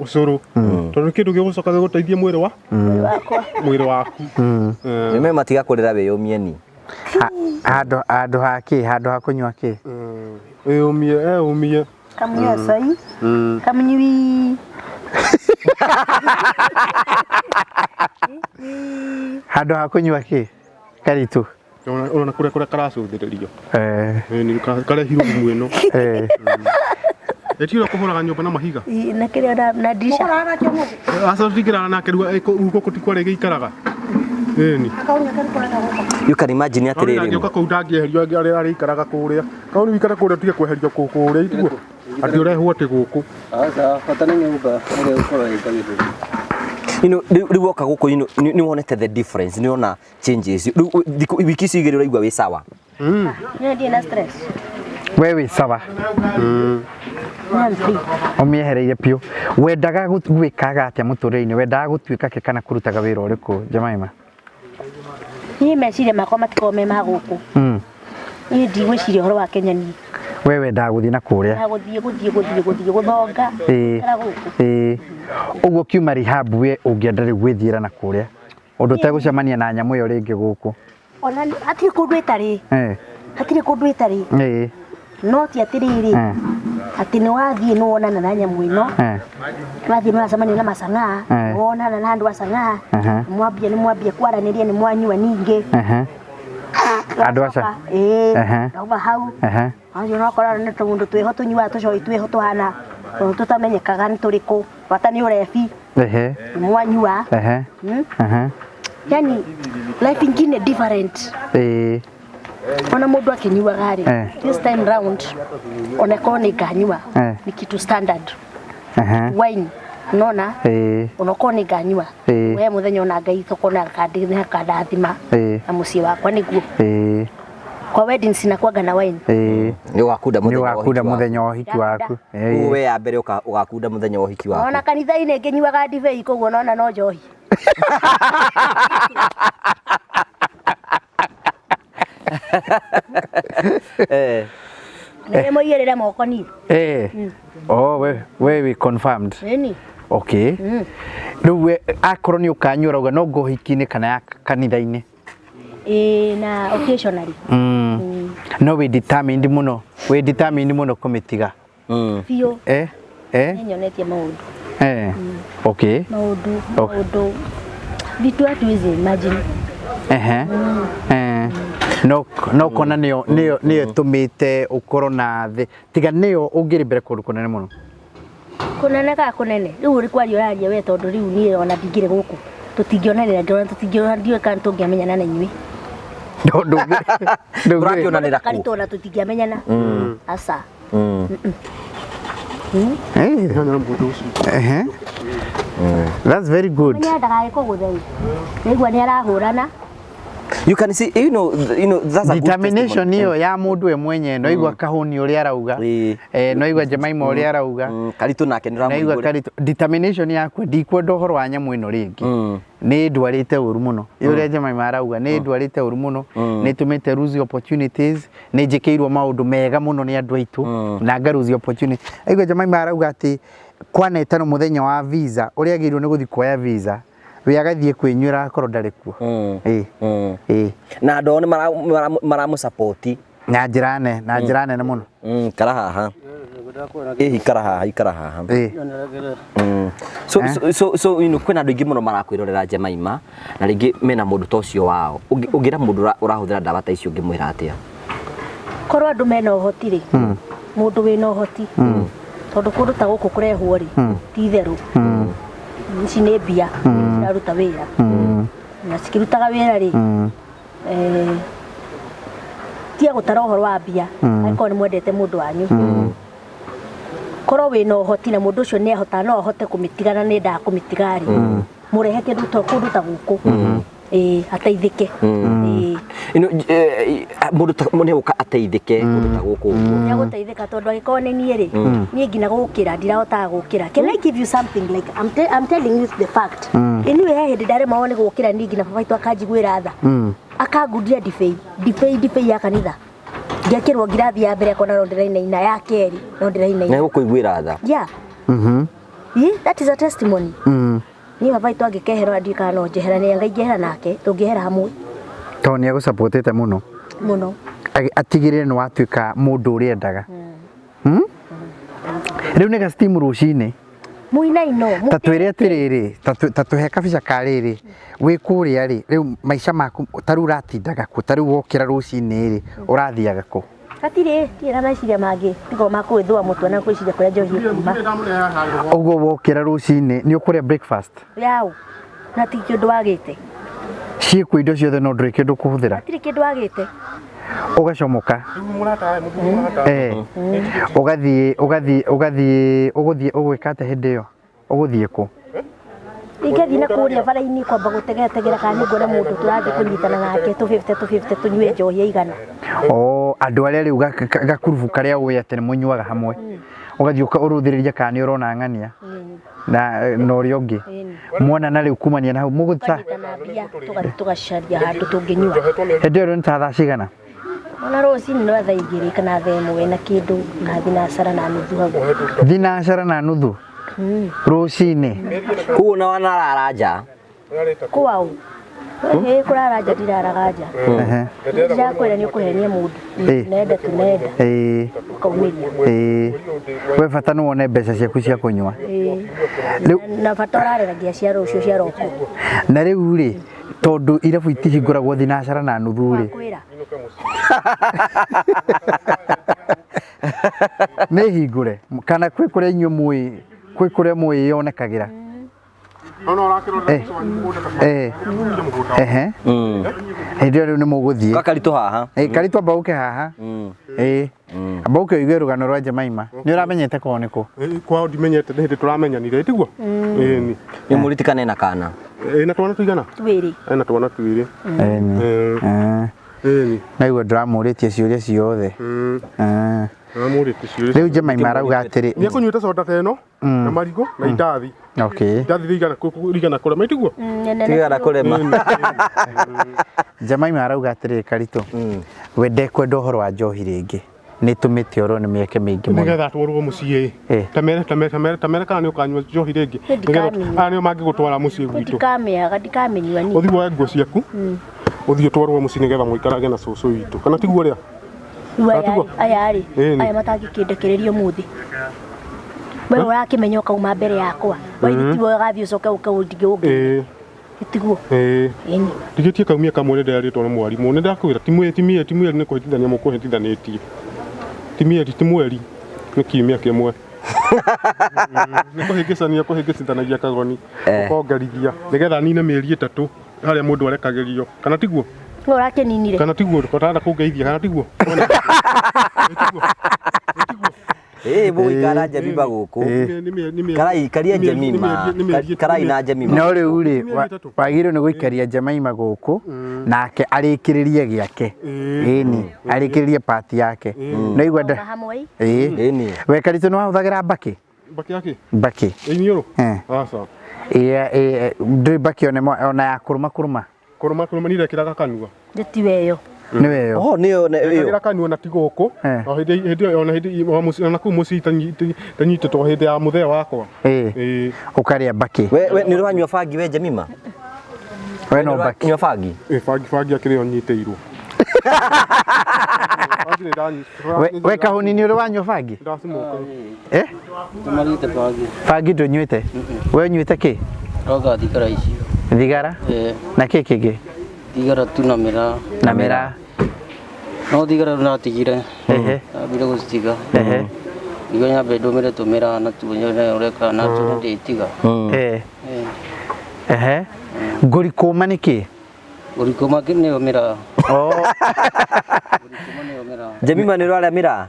tondu kindu gigucoka giguteithia mwiri waku Jemima tiga kurira wiyumie ni handu ha kunywa ki umie kamunya sai kamunyi handu ha kunywa ki Karitu ona kuria karacuthiririo ni karehirwo mwino Etira kuhora nyumba na mahiga. Na kiria na dirisha. Asa tikira na kerua uko kutikore gikaraga. Ni. You can imagine atiriri. Ndio kakudagie herio ari ikaraga kuria. Kauni wikara kuria tige kweherio kuria itugo. Ati urehwo ati guku. Asa fatana nyumba ore ukora ikagiru. Riwoka guku ni wonete the difference ni ona changes. Wiki cigiri uraigwa wi sawa. Ni ndi na stress. Wewe sawa. Umiehereire piũ wendaga gwĩkaga atĩa mũtũrĩre-inĩ wendaga gũtuĩka kĩ kana kũrutaga wĩra ũrĩkũ Jemima? Niĩ meciria makwa matikoragwo me ma gũkũ. Niĩ ndigwĩciria ũhoro wa Kenya niĩ. We wendaga gũthiĩ na kũrĩa? Gũthiĩ gũthonga kana gũkũ. Ũguo kiuma rehab we ũngĩenda rĩu gwĩthiĩra na kũrĩa ũndũ ũtegũcemania na nyamũ ĩyo rĩngĩ gũkũ? Ona hatirĩ kũndũ ĩtarĩ. Hatirĩ kũndũ ĩtarĩ. No ti atiriri ati ni wathie no wonana na nyamu ino wathie no acemania na macanga wonana na andu acanga mwambie kwaraniria ni mwanyua ningi andu aca oba hau ayo no korana ni tundu tweho tunyua tucoi tweho tuhana tutamenyekaga ni turiku bata ni urebi mwanyua yani life ingine different ona mundu akinyuaga ri this time round ona koni nganyua ni kitu standard wine nona ona koni nganyua we muthenya ona ngai thokona kandathima na mucii wakwa niguo kwa wedding sina kwaga na wine ni wakunda muthenya wa hiki waku we ya mbere ugakunda muthenya wa hiki waku ona kanitha-ini nginyuaga ndibei koguo nona no njohi Nemo yere moko ni. Oh we confirmed. Ni. Okay. Riu akorwo ni ukanyura uga no ngohiki-ini kana ya kanitha-ini? Na occasionally. No we determined muno kumitiga. Fio. Nyonetie maundu. Okay. Maundu. Vitu hatuwezi imagine. No kona niyo tumite ukorwo na thi tiga niyo ungiri mbere kundu kunene muno kunene ka kunene riu uri kwario raria we tondu riu ni ona ndingire guku tutingionanira ndona tutingionanira ndiwe kan tungiamenyana na inyui turakionanira ku Karito ona tutingiamenyana asa That's very good. Nyendaga ikuguthei nigua ni arahurana. You can see, you know that's a determination hiyo ya mundu we mwenye no igwa kahuni uri arauga no igwa Jemaima uri arauga Karito nake ni no igwa Karito determination yakwe ndikwenda uhoro wa nyamu ino ringi ni ndwarite uru muno uri Jemaima arauga ni ndwarite uru muno ni tumite lose opportunities ni njikeirwo maundu mega muno ni andu aitu na ngaruzi opportunity igwa Jemaima arauga ati kwaneta no muthenya wa visa uri agirwo ni guthi kuoya visa we agathie kwinyura akoro ndari kuo na ndo ni maramu support na njirane na muno kara haha ikara haha so you know kwena ndu ingi muno marakwirorera Jemaima na ringi mena mundu tocio wao ungira mundu urahuthira ndawa ta icio ngimwira atia korwo andu mena uhoti ri mundu wina uhoti tondu kundu ta guku kurehwo ri ti theru ici nĩ mbia ciraruta wĩra na cikirutaga wĩra rĩ tia gũtara ũhoro wa mbia angĩkorwo nĩ mwendete mũndũ wanyu korwo wĩna ũhoti na mũndũ ũcio nĩ ahotaga no ahote kũmĩtigana nĩ ndaga kũmĩtiga rĩ mũrehe kũndũ ta gũkũ ateithĩke mundu mune uka ateithike kundu ta guku ni aguteithika tondu angĩkorwo nĩ niĩ rĩ niĩ ngina gũkĩra ndirahotaga gũkĩra. Can I give you something like I'm telling you the fact anyway he hĩndĩ ndaremagwo nĩ gũkĩra niĩ ngina baba witũ akanjiguĩra tha akangundia ndibei ya kanitha ngekĩrwo ngirathi ya mbere akona no ndĩrainaina ya kerĩ no ndĩrainaina na gũkũiguĩra tha yeah that is a testimony ni baba witũ angĩkehera ndikana no njehera nĩ ngaingĩhera nake tũngĩhera hamwe to ni agusupportete muno atigire no watuika mundu uri endaga riu ni ga steam rucini muinaino tatwire atiriri tatuhe kabica kariri wi kuria ri riu maisha maku taru ratindaga ku taru wokira rucini ri urathiaga ku atire tira maciria mangi tigo makwithwa mutwe na kwiciria kuria njohi kuma ugo wokira rucini ni ukuria breakfast yao na ti kindu wagite ciĩkwo indo ciothe no ndũrĩ kĩndũ kũhũthĩra gũtirĩ kĩndũ wagĩte ũgacomoka ũgũthiĩ ũgwĩka atĩa hĩndĩ ĩyo ũgũthiĩ kũ ingethiĩ na kũrĩa bara-inĩ kwamba gũtegera kana nĩ nguona mũndũ tũrathiĩ kũnyitana nake 250 tũnyue njohi ya igana andũ arĩa rĩu gakurubu karĩa ũĩ atĩ nĩ mũnyuaga hamwe ũgathiĩ ũrũthĩrĩria kana nĩ ũrona ng'ania na ũrĩa ũngĩ muonana rĩu kumania na hau mũgũta tũgacaria handũ tũngĩnyua hĩndĩ ĩyo nĩ ta thaa cigana ona rũcinĩ no thaa igĩrĩ kana thaa ĩmwe na kĩndũ na thinacara na nuthu hau thinacara na nuthu rũcinĩ kuo na wanarara nja kwao kuraraja ndiraraga nja ndirakwĩra nĩ ũkũhenia mũndũ nenda tunenda ũkaumiria we bata nĩ wone mbeca ciaku cia kũnyua na bata ũrareragia cia rũciũ cia roko na rĩu rĩ tondu irabu itihingũragwo thinacara na nuthu rĩ nĩ hingũre kana kwĩ kũrĩa inyuĩ mũĩ kwĩ kũrĩa mũĩ yonekagĩra hĩndĩ ĩyo rĩu nĩ mũgũthiĩ Karitũ haha Karitũ amba ũke haha amba ũke ũigue rũgano rwa Jemaima nĩ ũramenyete kwao nĩ kũ kwao ndimenyete nĩ hĩndĩ tũramenyanire tiguo nĩ mũritikane na kana na twana tũigana twĩrĩ na twana twĩrĩ na igua ndĩramũrĩtie ciũria ciothe rĩu Jemaima arauga atĩrĩ nĩ ekũnyuĩte soda ta ĩno na marigũ na indathi indathi rigana kũrema itiguo tigana kũrema Jemaima arauga atĩrĩ Karitũ we ndekwenda ũhoro wa njohi rĩngĩ nĩ tũmĩte orwo nĩ mĩeke mĩingĩ mũno nĩgetha twarwo mũciĩ tamere kana nĩ ũkanyua njohi rĩngĩ nĩgetha nĩo mangĩgũtwara mũciĩ gwitũ ndikamĩnyua ni ũthiĩ woe nguo ciaku ũthiĩ twarwo mũciĩ nĩgetha mũikarage na cũcũ witũ kana tiguo rĩa aya rĩ aya matangĩkĩndekereria mũthĩ we ũrakĩmenya ũkauma mbere yakwa waithitiwe ũgathiĩ ũcoke ũkaũndige ũngĩ tiguo ndigetie kaumia kamwe nĩnderĩtwo nĩ mwarimũ nĩ ndakwĩra timweri nĩ kũhĩtithania mũkũhĩtithanĩtie timweri nĩ kiumia kĩmwe Nĩ kũhĩngĩcithanagia kagoni ũkongerithia nĩgetha nine mĩeri 3 harĩa mũndũ arekagĩrio kana tiguo ũrakeninire kana tiguo ũtara kũngeithia kana tiguo mũgũikara Jemima gũkũ karai karia Jemima karai na Jemima no rĩu rĩ wagĩrĩirwo nĩ gũikaria Jemima gũkũ nake arĩkĩrĩrie gĩake ĩni arĩkĩrĩrie part yake no igua nda ĩni we Karitũ nĩ wahũthagĩra mbaki mbaki ĩniũrũ aca ndũrĩ mbaki ona ya kũrũma nĩrekĩraga kanua ndĩtiweyo nĩ weyo nĩyo nĩrekĩraga kanua na tigũkũ ona kũu mũciĩ tanyitĩtwo hĩndĩ ya mũthee wakwa ũkarĩa mbaki we nĩ ũranyua bangi we Jemima we no mbaki nyua bangi bangi akĩrĩ o nyitĩirwo we Kahũni nĩ ũrĩ wanyua bangi tumarite bangi bangi ndũnyuĩte we nyuĩte kĩ roga thigara icio thigara na kĩ kĩngĩ thigara tu na mĩraa no thigara natigire ambire gũcitiga nĩguo nyambe ndũmĩre tũmĩraa na tuo nyone ũreka na tuo ndĩtiga ngũri kũma nĩ kĩ ũrikũma nĩyo mĩraa Jemima nĩ ũrarĩa mĩraa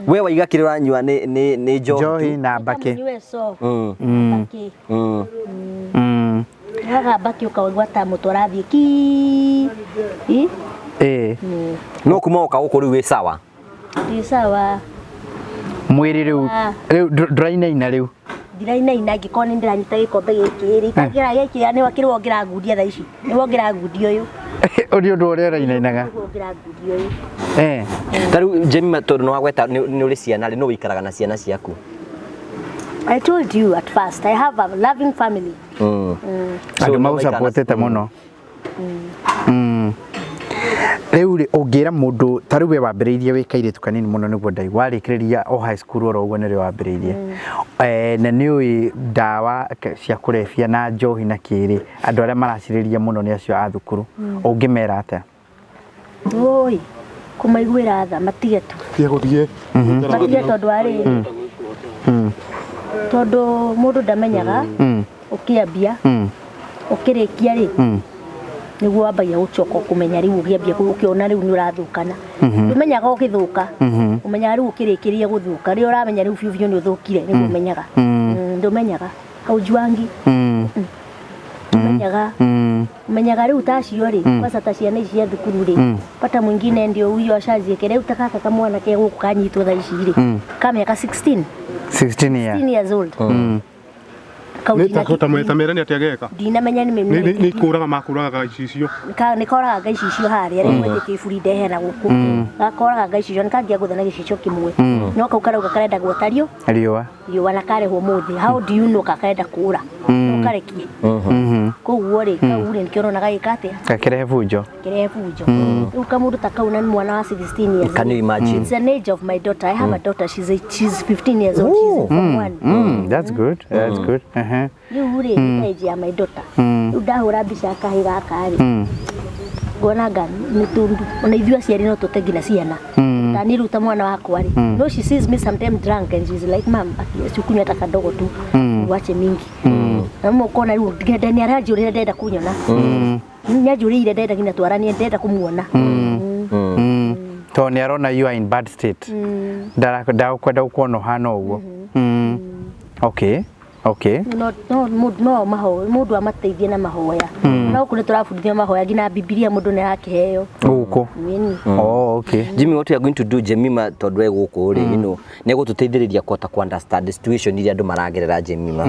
we waiga kĩrĩa ũranyua nĩ njohi na mbaki Yaga mbaki ũkaigua ta mũtũ ũrathiĩ ki no kuma ũka gũkũ rĩu wĩ sawa ndĩ sawa mwĩrĩ rĩu ndũrainaina rĩu ndirainaina angĩkorwo nĩ ndĩranyita gĩkombe gĩkĩ rĩkagĩra gĩkĩ nĩ wakĩrwo ngĩrangundia thaa ici nĩ wongĩrangundia ũyũ ũrĩ ũndũ ũrĩa ũrainainaga ta rĩu Jemima tondũ nĩ wagweta nĩ ũrĩ ciana rĩ no wĩikaraga na ciana ciaku I told you at first I have a loving family andũ magũsapotete mũno rĩu rĩ ũngĩra mũndũ ta rĩu we wambĩrĩirie wĩ kairĩtu kanini mũno nĩguo ndaigua warĩkĩrĩria o high school oro ũguo nĩrĩo wambĩrĩirie na nĩ ũĩ ndawa cia kũrebia na njohi na kĩrĩ andũ arĩa maracirĩria mũno nĩ acio a thukuru ũngĩmera atĩa oi kũmaiguĩra tha matige tu gũthiĩ matige tondũ arĩ tondũ mũndũ ndamenyaga ũkĩambia ũkĩrĩkia rĩ nĩguo wambagia gũcoka kũmenya rĩu ũkĩambia ũkĩona rĩu nĩ ũrathũkana ndũmenyaga ũgĩthũka ũmenyaga rĩu ũkĩrĩkĩria gũthũka rĩrĩa ũramenya rĩu biũ biũ nĩ ũthũkire nĩguo ũmenyaga ndũmenyaga haujuangi umenyaga rĩu tacio rĩ kwanza ta ciana ici cia thukuru rĩ pata mwingine ndio huyo ashazieke rĩu ta kaka kamwana ke gũkũ kanyitwo thaa ici rĩ ka mĩaka 16 years old Nĩtamera nĩ atĩa geka ndinamenya nĩ kũraga makũraga icio nĩ koraga ngaici icio harĩa rĩmwe ndĩkĩburi ndehera gũkũ gakoraga ngaici icio nĩkangia gũthana gĩcicio kĩmwe no kau karauga karenda gũtario riũa na karehwo mũthĩ how do you know kakarenda kũra ũkarekie koguo rĩ kau rĩ nĩkĩo ũronaga gĩka atĩa gakĩrehe bunjo rĩu kamũndũ ta kau na nĩ mwana wa 16 years can you imagine it's an age of my daughter I have a daughter she's 15 years old she's in form 1 that's good rĩu rĩ age ya my daughter rĩu ndahũra mbica kahĩ gaka rĩ ngonaga nĩ tundu ona ithuĩ aciari no tũte nginya ciana tani rĩu ta mwana wakwa rĩ no she sees me sometimes drunk and she's like mom akunywa ta kadogo tu wache mingi na mũkona rĩu nĩ aranjũrĩra ndenda kunyona nĩanjũrĩire ndenda nginya twaranie ndenda kũmuona to nĩ arona you are in bad state ndakwenda gũkuona ũhana ũguo okay no mũndũ amateithie na mahoya no kũrĩ tũrabundithia mahoya nginya Biblia mũndũ nĩ arakĩheo gũkũ okay Jimmy what you are going to do Jemima tondũ we gũkũ rĩ nĩ gũtũteithĩrĩria kũhota ku understand situation iria andũ maragerera Jemima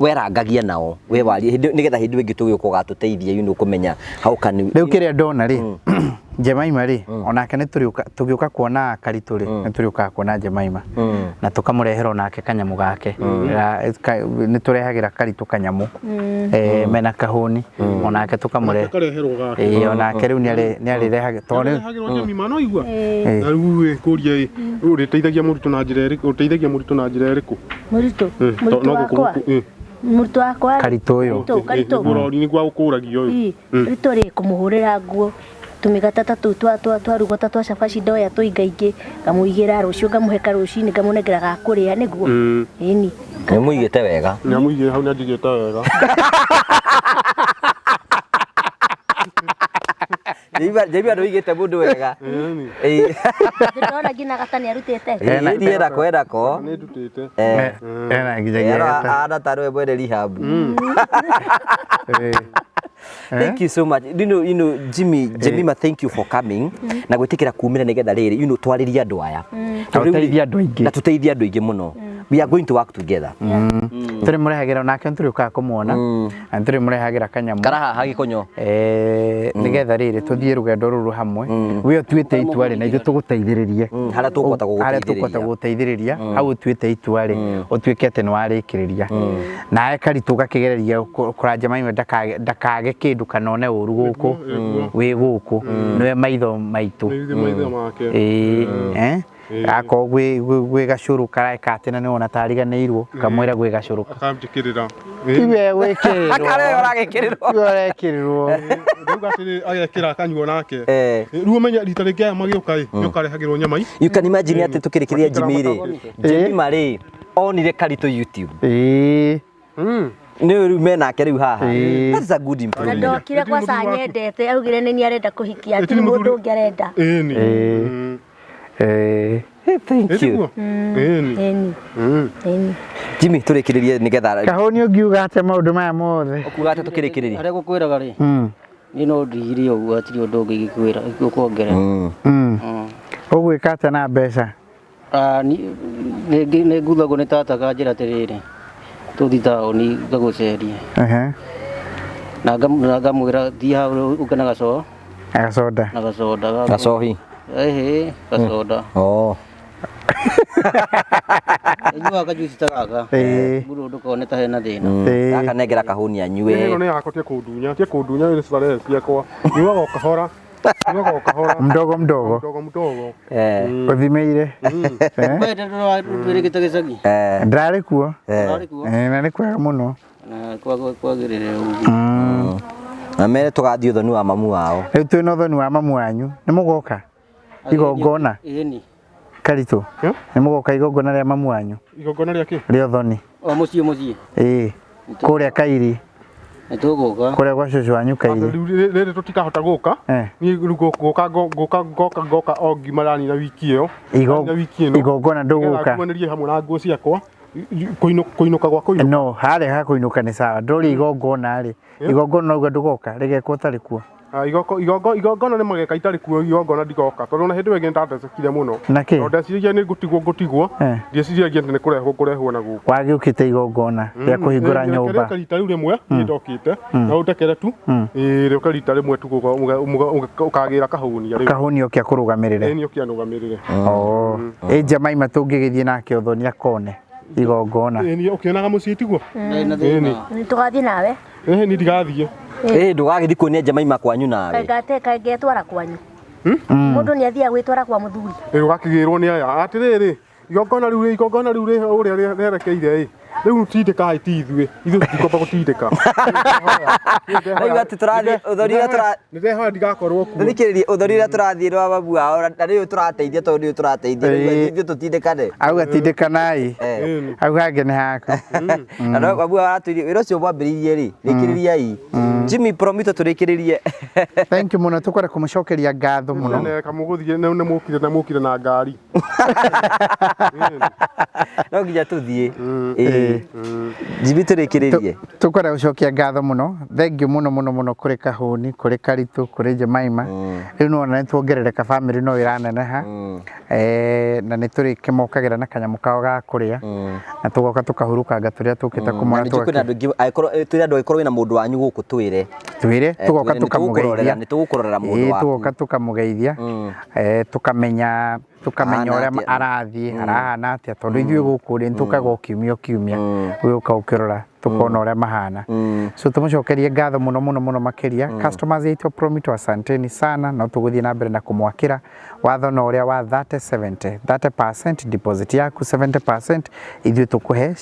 werangagia nao we wari nĩgetha hĩndĩ ĩngĩ tũgĩũka ũgatũteithia kũmenya how can rĩu kĩrĩa ndona rĩ Jemima rĩ onake nĩ tũgĩũka kuona Karitũ rĩ nĩ tũrĩũkaga kuona Jemima na tũkamũrehera onake kanyamũ gake nĩ tũrehagĩra Karitũ kanyamũ mena Kahũni onake tũkamũrehe onake rĩu nĩ arĩrehaga tondũ Jemima no igua na rĩu kũria ũrĩteithagia mũrutwo na njĩra ĩrĩkũ ũteithagia mũrutwo na njĩra ĩrĩkũ mũrutwo wakwa Karitũ ũyũ Karitũ ũrori nĩ gwa gũkũragio ũyũ Karitũ rĩ kũmũhũrĩra nguo tumigata tu twarugota twa cabaci ndoya tuingaingĩ ngamuigĩra rũciũ ngamuheka rũcinĩ ngamunengera ga kũrĩa nĩguo ĩni nĩ mũigĩte wega nĩ mũigĩte hau nĩ anjigĩte wega Jaibi andũ igĩte mũndũ wega ndĩrona nginya gata nĩ arutĩte kwenda ko nĩ ndutĩte ena nginya ana tarwe mwene rehab. Thank you so much. You know Jemima, thank you for coming. Na gwitikira kumira nigetha riri twariria andu aya. Tuteithia andu aingi. Na tuteithia andu aingi muno. We are going to work together. Turi murehagira nake nturi uka kumuona. Na turi murehagira kanyamu. Karaha hagikonyo. Nigetha riri tuthie rugendo ruru hamwe. We tuite itwari na ithu tuguteithiririe. Haria tukwata guteithiriria. Hau tuite itwari utuikete ni warikiriria. Nae karitu gakigereria kuranja maimwe ndakage kindu kanone uru guku wi guku niwe maitho maitu ako gwe gacuru kareka atena ni ona tariganirwo kamwira gwe gacuru akamjikirira iwe wekirwo akare oragekirirwo ruga atiri agekira akanyuo nake ruo menya rita ringi aya magiuka yokarehagirwo nyama you can imagine ati tukirikiria Jemima ri onire Karitu YouTube nä rä u menake rä u haha na ndokire kwa ca nyendete augire nä nä arenda kå hikia ti må ndå å ngä arenda thank you Jimmy tå rä kä rä rie nä getha kahåni å ngiuga atä maå ndå maya mothe å kuga atä tå kä rä kä rä rie arä gå kwä raga rä nä no ndigire å guo atirä å ndå å ngä gä kwä ra gå kwongere å gwä ka atä na mbeca nä nguthagwo nä tata kanjä ra atä rä rä tå thi taåni ngagå cerie na ngamwä ra thia hau å ke na gacoa gacoda gacohi gacoda nyua kajuici ta gaka mburu ndukone ta hena thina gaka nengera kahuni anyue ĩno nĩ yakwa tie kũndunya nĩ stress ciakwa nyuaga o kahora mdogo uthimeire ndwĩrĩgĩte gĩcagi ndarĩ kuo na nĩ kwega mũno kwagĩrĩre ũguo na mere tũgathiĩ ũthoni wa mamu wao rĩu twĩna ũthoni wa mamu wanyu nĩ mũgoka igongona Karitu nĩ mũgoka igongona rĩa mamu wanyu igongona rĩa kĩ rĩa ũthoni o mũciĩ kũrĩa Kairi nĩtũgũka kũrĩa gwa cũcũ wanyu Kairi rĩrĩ tũtikahota gũka niĩ ngoka o ngima rani na wiki ĩyo igongona ndũgũka kuonĩrie hamwe na nguo ciakwa kũinũka gwa kũinũka no harĩa ha kũinũka nĩ sawa ndũrĩ igongona rĩ igongona ũguo ndũgoka rĩgekwo ũtarĩ kuo igongona nĩ mageka itarĩ kuo igongona ndigoka tondũ na hĩndĩ ĩyo ĩngĩ nĩndandecekire mũno tondũ ndeciragia nĩ ngũtigwo ndieciragia nĩ kũrehwo na gũkũ wagĩũkĩte igongona rĩa kũhingũra nyũmba rita rĩu rĩmwe niĩ ndokĩte na ũndekere tu rĩũka rita rĩmwe tu ũkagĩra kahũni ũkĩa kũrũgamĩrĩre nĩ ũkĩa nũgamĩrĩre Jemima tũngĩgĩthiĩ nake ũthoni akone igongona ũkĩonaga mũciĩ tiguo tũgathiĩ nawe niĩ ndigathiĩ ndũgagĩthiĩ kuonia Jemima kwanyu nawe kangetwara kwanyu mũndũ nĩ athiaga gwĩtwara kwa mũthuri ũgakĩgĩrwo nĩ aya atĩrĩrĩ igongona rĩu ũrĩa rĩerekeire rĩu tindĩkai ti ithuĩ tutikwamba gũtindĩka rĩu atĩ tũrathiĩ ũthoni ũrĩa nĩndehoya ndigakorwo kuo thikĩrĩria ũthoni ũrĩa tũrathiĩ rwa babu wao na rĩu tũrateithia tondũ nĩũ tũrateithia ithuĩ tũtindĩkane auga tindĩkanai auga hangĩ nĩ haku na babu wao aratwĩria wĩra ũcio mwambĩrĩirie rĩ rĩkĩrĩriai Jimmy Promito tũrĩkĩrĩrie thank you mũno tũkwenda kũmũcokeria ngatho mũno kamũgũthiĩ nĩ mũkire na ngari no nginya tũthiĩ Jimmy tũrĩkĩrĩrie tũkwenda gũcokia ngatho mũno thengiũ mũno kũrĩ Kahũni kũrĩ Karitu kũrĩ Jemima rĩu nĩwona nĩtuongerereka bamĩrĩ no ĩraneneha na nĩtũrĩkĩmokagĩra na kanyamũ kao ga kũrĩa na tũgoka tũkahurũkanga tũrĩa tũkĩte kũmona twĩna andũ angĩkorwo wĩna mũndũ wanyu gũkũ twĩre tũgoka tũkamũgeithia nĩtũgũkũrorera mũndũ waku tũgoka tũkamũgeithia tũkamenya ũrĩa arathiĩ arahana atĩa tondũ ithuĩ gũkũ rĩ nĩtũkaga o kiumia gũka ũkĩrora tukona ũrĩa mahana so tũmũcokerie ngatho mũno makĩria customers aitũ Promito asanteni sana no tũgũthiĩ na mbere na kũmwakĩra wathona uria wa 30% deposit yaku 70% ithuĩ tũkũhe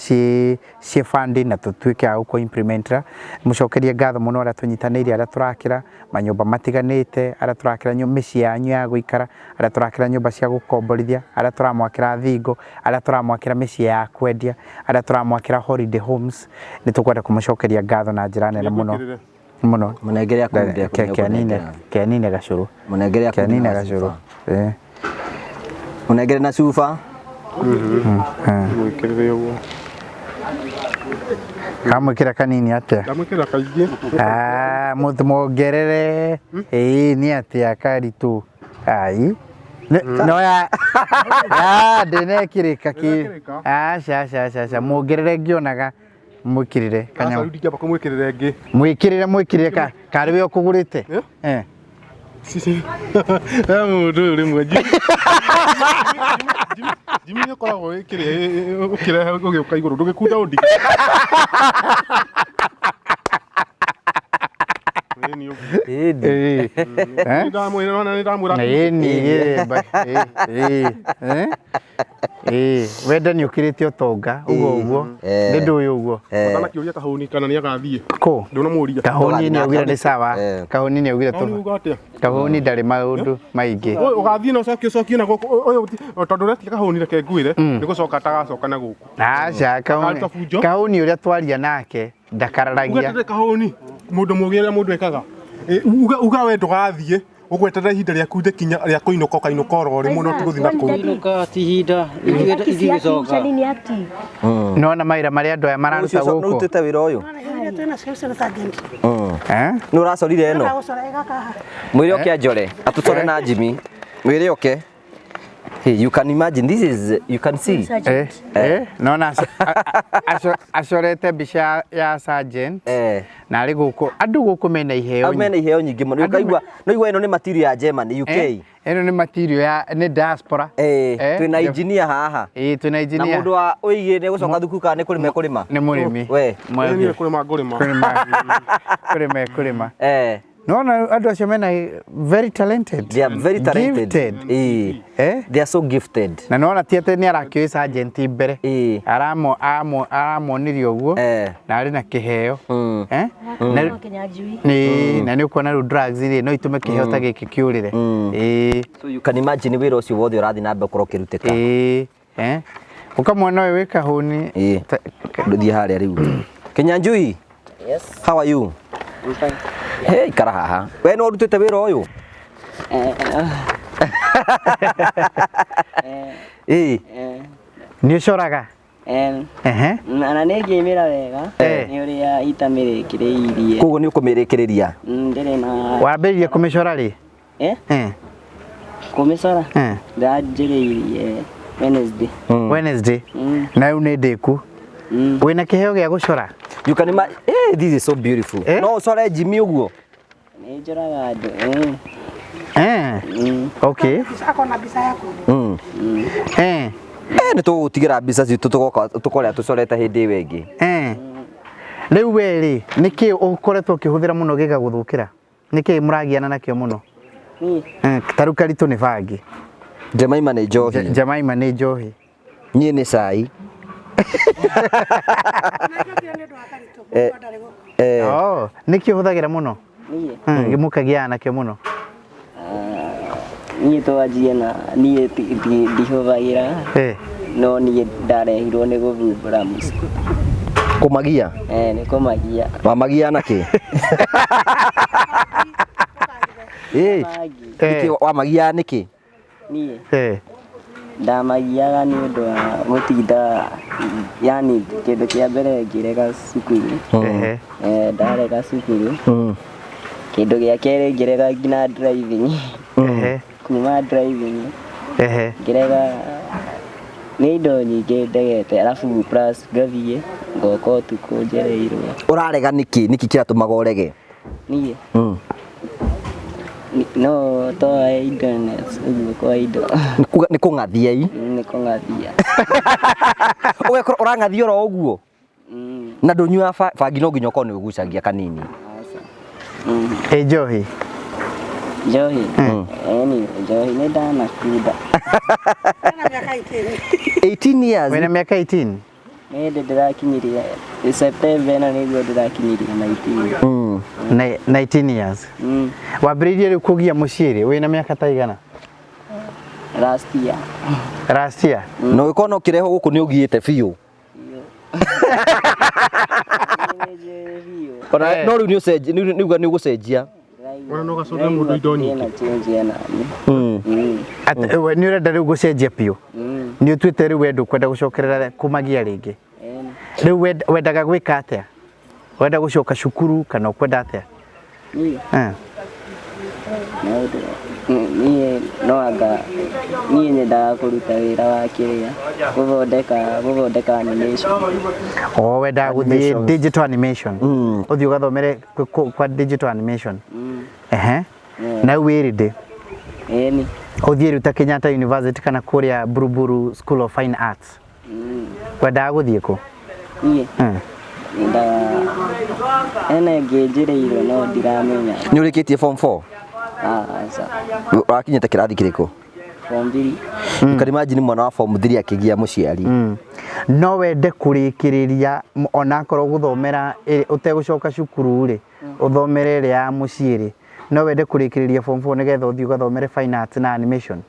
ciĩ funding na tũtuĩke a gũkũ implementa. Mũcokerie ngatho mũno arĩa tũnyitanĩire, arĩa tũrakĩra manyũmba matiganĩte, arĩa tũrakĩra mĩciĩ yanyu ya gũikara, arĩa tũrakĩra nyũmba cia gũkomborithia, arĩa tũramwakĩra thingo, arĩa tũramwakĩra mĩciĩ ya kwendia, arĩa tũramwakĩra holiday homes. Nĩ tũkwenda kũmũcokeria ngatho na njĩra nene mũno mũno. Mũnengere akunde kenine gacũrũ, mũnengere kenine gacũrũ, mũnengere na cuba Mwĩkĩrĩre ũguo. kamwĩkĩra kanini atĩa? Ndamwĩkĩra kaingĩ. Mũthmongerere nĩ atĩa karitũ ai no ya ndĩnekĩrĩka kĩ aca mwongerere ngĩonaga mwĩkĩrĩre Kanyamũ ndingĩamba kũmwĩkĩrĩra ĩngĩ. mwĩkĩrĩre karĩ we ũkũgũrĩte mũndũ rĩmwe Jimmy nĩũkoragwo ũkĩrehe ũgĩũka igũrũ ndũgĩkunda ũndi. wenda nĩ ũkĩrĩte ũtonga ũguo nĩ ndũĩ ũguo Ũtanakĩũria Kahũni kana nĩ agathiĩ kũ ndũnamũria. Kahũni nĩ augire nĩ sawa, Kahũni nĩ augire Kahũni ndarĩ maũndũ maingĩ. Ũgathiĩ na ũcokie na gũkũ tondũ ũretia Kahũni reke ngwĩre nĩ gũcoka atagacoka na gũkũ. Aca Kahũni ũrĩa twaria nake ndakararagia. Ũgetere Kahũni mũndũ mũgĩre mũndũ ekaga uga we ndũgathiĩ ũgweterera ihinda rĩaku rĩkinya rĩa kũinũka ũkainũka oro rĩmwe no tigũthiĩ na kũu. Kũinũka ti ihinda igĩcoka. Nona maira marĩa andũ aya mararuta gũkũ. Nũrutĩte wĩra ũyũ nĩ ũracorire ĩno mwĩre oke anjore atũtware na Jimmy mwĩre oke. Hey, you can imagine, this is, you can see. Nona acorete mbica ya sergeant na arĩ gũkũ andũ gũkũ mena iheo nyingĩ. Mena iheo nyingĩ mũno. Ũkaigua ĩno nĩ material ya Germany, UK. Ĩno nĩ material ya nĩ diaspora. Twĩna engineer haha. Twĩna engineer. Na mũndũ wa ũigĩ nĩ gũcoka thukuru kana nĩ kũrĩma. Nĩ mũrĩmi. We. Kũrĩma. No, andũ acio mena very talented. They are very talented. Gifted. They are so gifted. Na nona ti atĩ nĩ arakĩoĩ sergeant mbere. Aramonirie ũguo na arĩ na kĩheo. Na nĩ ũkuona rĩu drugs rĩ no itũme kĩheo ta gĩkĩ kĩũrĩre. So you can imagine wĩra ũcio wothe ũrathiĩ na mbere ũkorwo ũkĩrutĩka. Ũkamwona ũyũ wĩ Kahũni. Ndũthiĩ harĩa rĩu. Kinyanjui. Yes. How are you? I'm fine. Hey, ikara haha. We no urutite wira uyu? Nĩ ũcoraga? Na nĩ ngĩmĩra wega nĩ ũrĩa itamĩrĩkĩrĩirie. Koguo nĩ ũkũmĩrĩkĩrĩria? Ndĩrĩ na wambĩrĩirie kũmĩcora rĩ? Kũmĩcora ndanjĩrĩirie Wednesday. Na rĩu nĩ ndĩku. Wĩna kĩheo gĩa gũcora? You can imagine, this is so beautiful. No ũcore Jimmy ũguo? Nĩ njoraga andũ. Okay. Nĩ tũgũtigĩra mbica citũ tũkorĩa tũcorete hĩndĩ ĩyo ĩngĩ. Rĩu we rĩ nĩkĩ ũkoretwo ũkĩhũthĩra mũno gĩgagũthũkĩra? Nĩkĩ mũragiana nakĩo mũno? Ta rĩu Karitũ nĩ bangi. Jemima nĩ njohi. Jemima nĩ njohi. Niĩ nĩ cai. Nĩkĩ ũhũthagĩra mũno? Mũkagiana nakĩo mũno? Niĩ twanjie na niĩ ndihũthagĩra no niĩ ndarehirwo nĩ gũthumbũra mũciĩ. Kũmagia? Nĩ kũmagia. Wamagia nakĩ? Nĩkĩ wamagia nĩkĩ? Niĩ ndamagiaga nĩ ũndũ wa gũtinda yani kĩndũ kĩa mbere ngĩrega cukuru. Ndarega cukuru. Kĩndũ gĩa kerĩ ngĩrega nginya driving. Kuma driving ngĩrega nĩ indo nyingĩ ndegete arabu plus ngathiĩ ngoka ũtukũ njereirwo. Ũrarega nĩkĩ? Nĩkĩ kĩratũmaga ũrege? Niĩ no to internet ũguo kwa indo. Nĩ kũng'athia ii? Nĩ kũng'athia. Ũgekorwo ũrang'athia oro ũguo? Na ndũnyua bangi no nginya ũkorwo nĩ ũgucagia kanini. Njohi? Njohi? njohi nĩ ndanakunda 18 years. Wena miaka 18? nĩ ndĩ ndĩrakinyirie September ĩno nĩguo ndĩrakinyirie 19. 19 years. Wambĩrĩirie rĩu kũgia mũciĩ rĩ wĩna mĩaka ta igana? Last year. No gĩkorwo kĩreho gũkũ nĩ ũgiĩte biũ. Ona no rĩu nĩ ũcenjia nĩ ũgũcenjia. Ona no gacoke mũndũ indo nyingĩ. Nĩ ũrenda rĩu gũcenjia piũ? Nĩ ũtuĩte rĩu wenda kwenda gũcokerera kũmagia rĩngĩ? Rĩu wendaga gwĩka atĩa? Wenda gũcoka cukuru kana ũkwenda atĩa? Niĩ nyendaga kũruta wĩra wa kĩrĩa gũthondeka animation. Wendaga gũthiĩ digital animation? Ũthiĩ ũgathomere kwa digital animation? Na wĩrĩ ndĩ? Ĩni. Ũthiĩ rĩu ta Kenyatta University kana kũrĩa Buruburu School of Fine Arts? Wendaga gũthiĩ kũ? Niĩ nyendaga ene ngĩnjĩrĩirwo no ndiramenya. Nĩ ũrĩkĩtie form 4? Aca. Wakinyĩte kĩrathi kĩrĩkũ? Form 3. You can imagine mwana wa form 3 akĩgia mũciari. No wende kũrĩkĩrĩria onakorwo gũthomera ũtegũcoka cukuru rĩ ũthomere ĩrĩa ya mũciĩ rĩ no wende kũrĩkĩrĩria form 4 nĩgetha ũthiĩ ũgathomere fine arts na animation?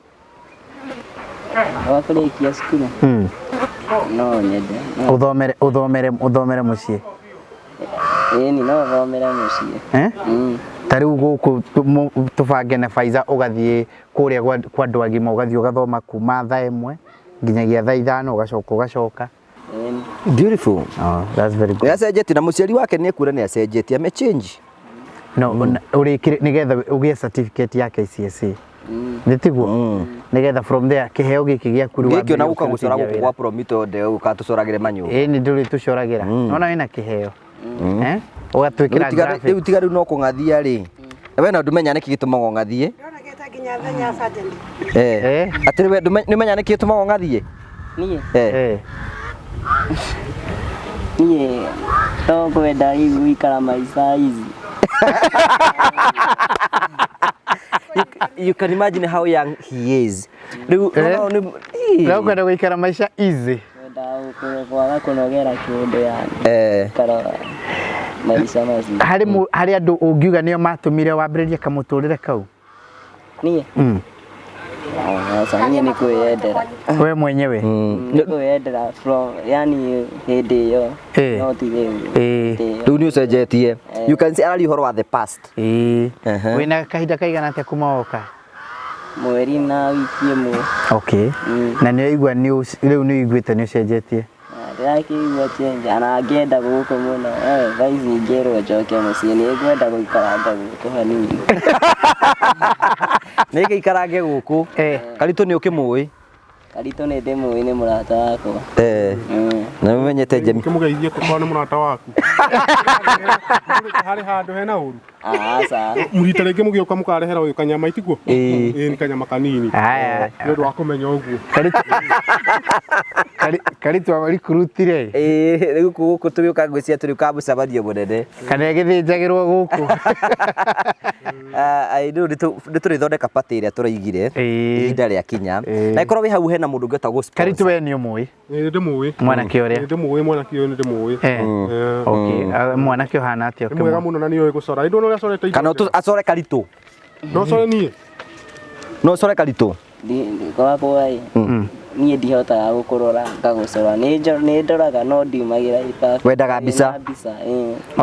Wakũrĩkia cukuru? No nyende. Ũthomere mũciĩ? Ĩni no thomere mũciĩ. Ta rĩu gũkũ tũbange na Faiza ũgathiĩ kũrĩa kwa andũ agima ũgathiĩ ũgathoma kuma thaa 1 nginyagia thaa 5 ũgacoka. Beautiful. Oh, that's very good. Yacenjetie na mũciari wake nĩ ekũra nĩ acenjetie ame change. No ũrĩkire nĩgetha ũgĩe certificate ya KCSE. Nĩtiguo? Nĩgetha from there kĩheo gĩkĩ gĩa kuru wa gĩkĩ na gũka gũcora gũkũ kwa Promito de ũkatũcoragĩre manyũ. Nĩ ndũrĩ tũcoragĩra. Nona wĩna kĩheo. Ũgatwĩkĩra graphics. Rĩu tiga rĩu no kũng'athia rĩ. We na ndumenya nĩkĩ gĩtũmaga ng'athie? Nginya thenya Saturday. Atĩ we ndumenya nĩkĩ gĩtũmaga ng'athie? Niĩ. Niĩ to kwenda gũikara maica easy. You can imagine how young he is. Rĩu kwenda gũikara maica easy. Kwaga kũnogera kĩũndũ yani. Karora maica macio. Harĩ andũ ũngiuga nĩo matũmire wambĩrĩrie kamũtũrĩre kau? Niĩ? Sasa niĩ nĩ kwĩyendera. We mwenyewe? Nĩ kwĩyendera from yani hĩndĩ ĩyo. No ti rĩu. Rĩu nĩ ũcenjetie. You can see arari ũhoro wa the past. Wĩna kahinda kaigana atĩa kuma woka? Mweri na wiki ĩmwe. Okay. Na nĩ ũigua rĩu nĩ ũiguĩte nĩ ũcenjetie? Ndĩrakĩigua change na ngĩenda gũkũ mũno. Thaa ici ngĩrwo njoke mũciĩ nĩ ngwenda gũikaranga gũkũ hanini. Nĩ gĩikarange gũkũ. Karitũ nĩ ũkĩmũĩ? Karitũ nĩ ndĩmũĩ nĩ mũrata wakwa. Na ũmenyete Jemi. Ũkĩmũgeithia kũkorwo nĩ mũrata waku. Harĩ handũ hena ũru. Aca. Mũrita rĩngĩ mũgĩũka mũkarehera ũyũ kanyama itiguo? Nĩ kanyama kanini. Nĩ ũndũ wa kũmenya ũguo. Karitũ amarikũrutire? Rĩu gũkũ tũgĩũka ngwĩciria tũrĩ kamũcamanio mũnene. Kana gĩthĩnjagĩrwo gũkũ? Rĩu nĩ tũrĩthondeka patĩ ĩrĩa tũraigire ihinda rĩa kinya. Na ĩkorwo wĩ hau hena mũndũ ũngĩhota gũ-sponsor. Karitũ we nĩ ũmũĩ? Nĩ ndĩmũĩ. Mwanake ũrĩa? Nĩ ndĩmũĩ mwanake ũyũ nĩ ndĩmũĩ. Okay. Mwanake ũhana atĩa? Nĩ mwega mũno na nĩ ũĩ gũcora. Ĩndũ ũrĩa acorete. Kana acore Karitũ? No core niĩ? No core Karitũ? Gwakwa niĩ ndihotaga gũkũrora ngagũcora. Nĩ ndoraga no ndiumagĩra ipabu. Wendaga mbica?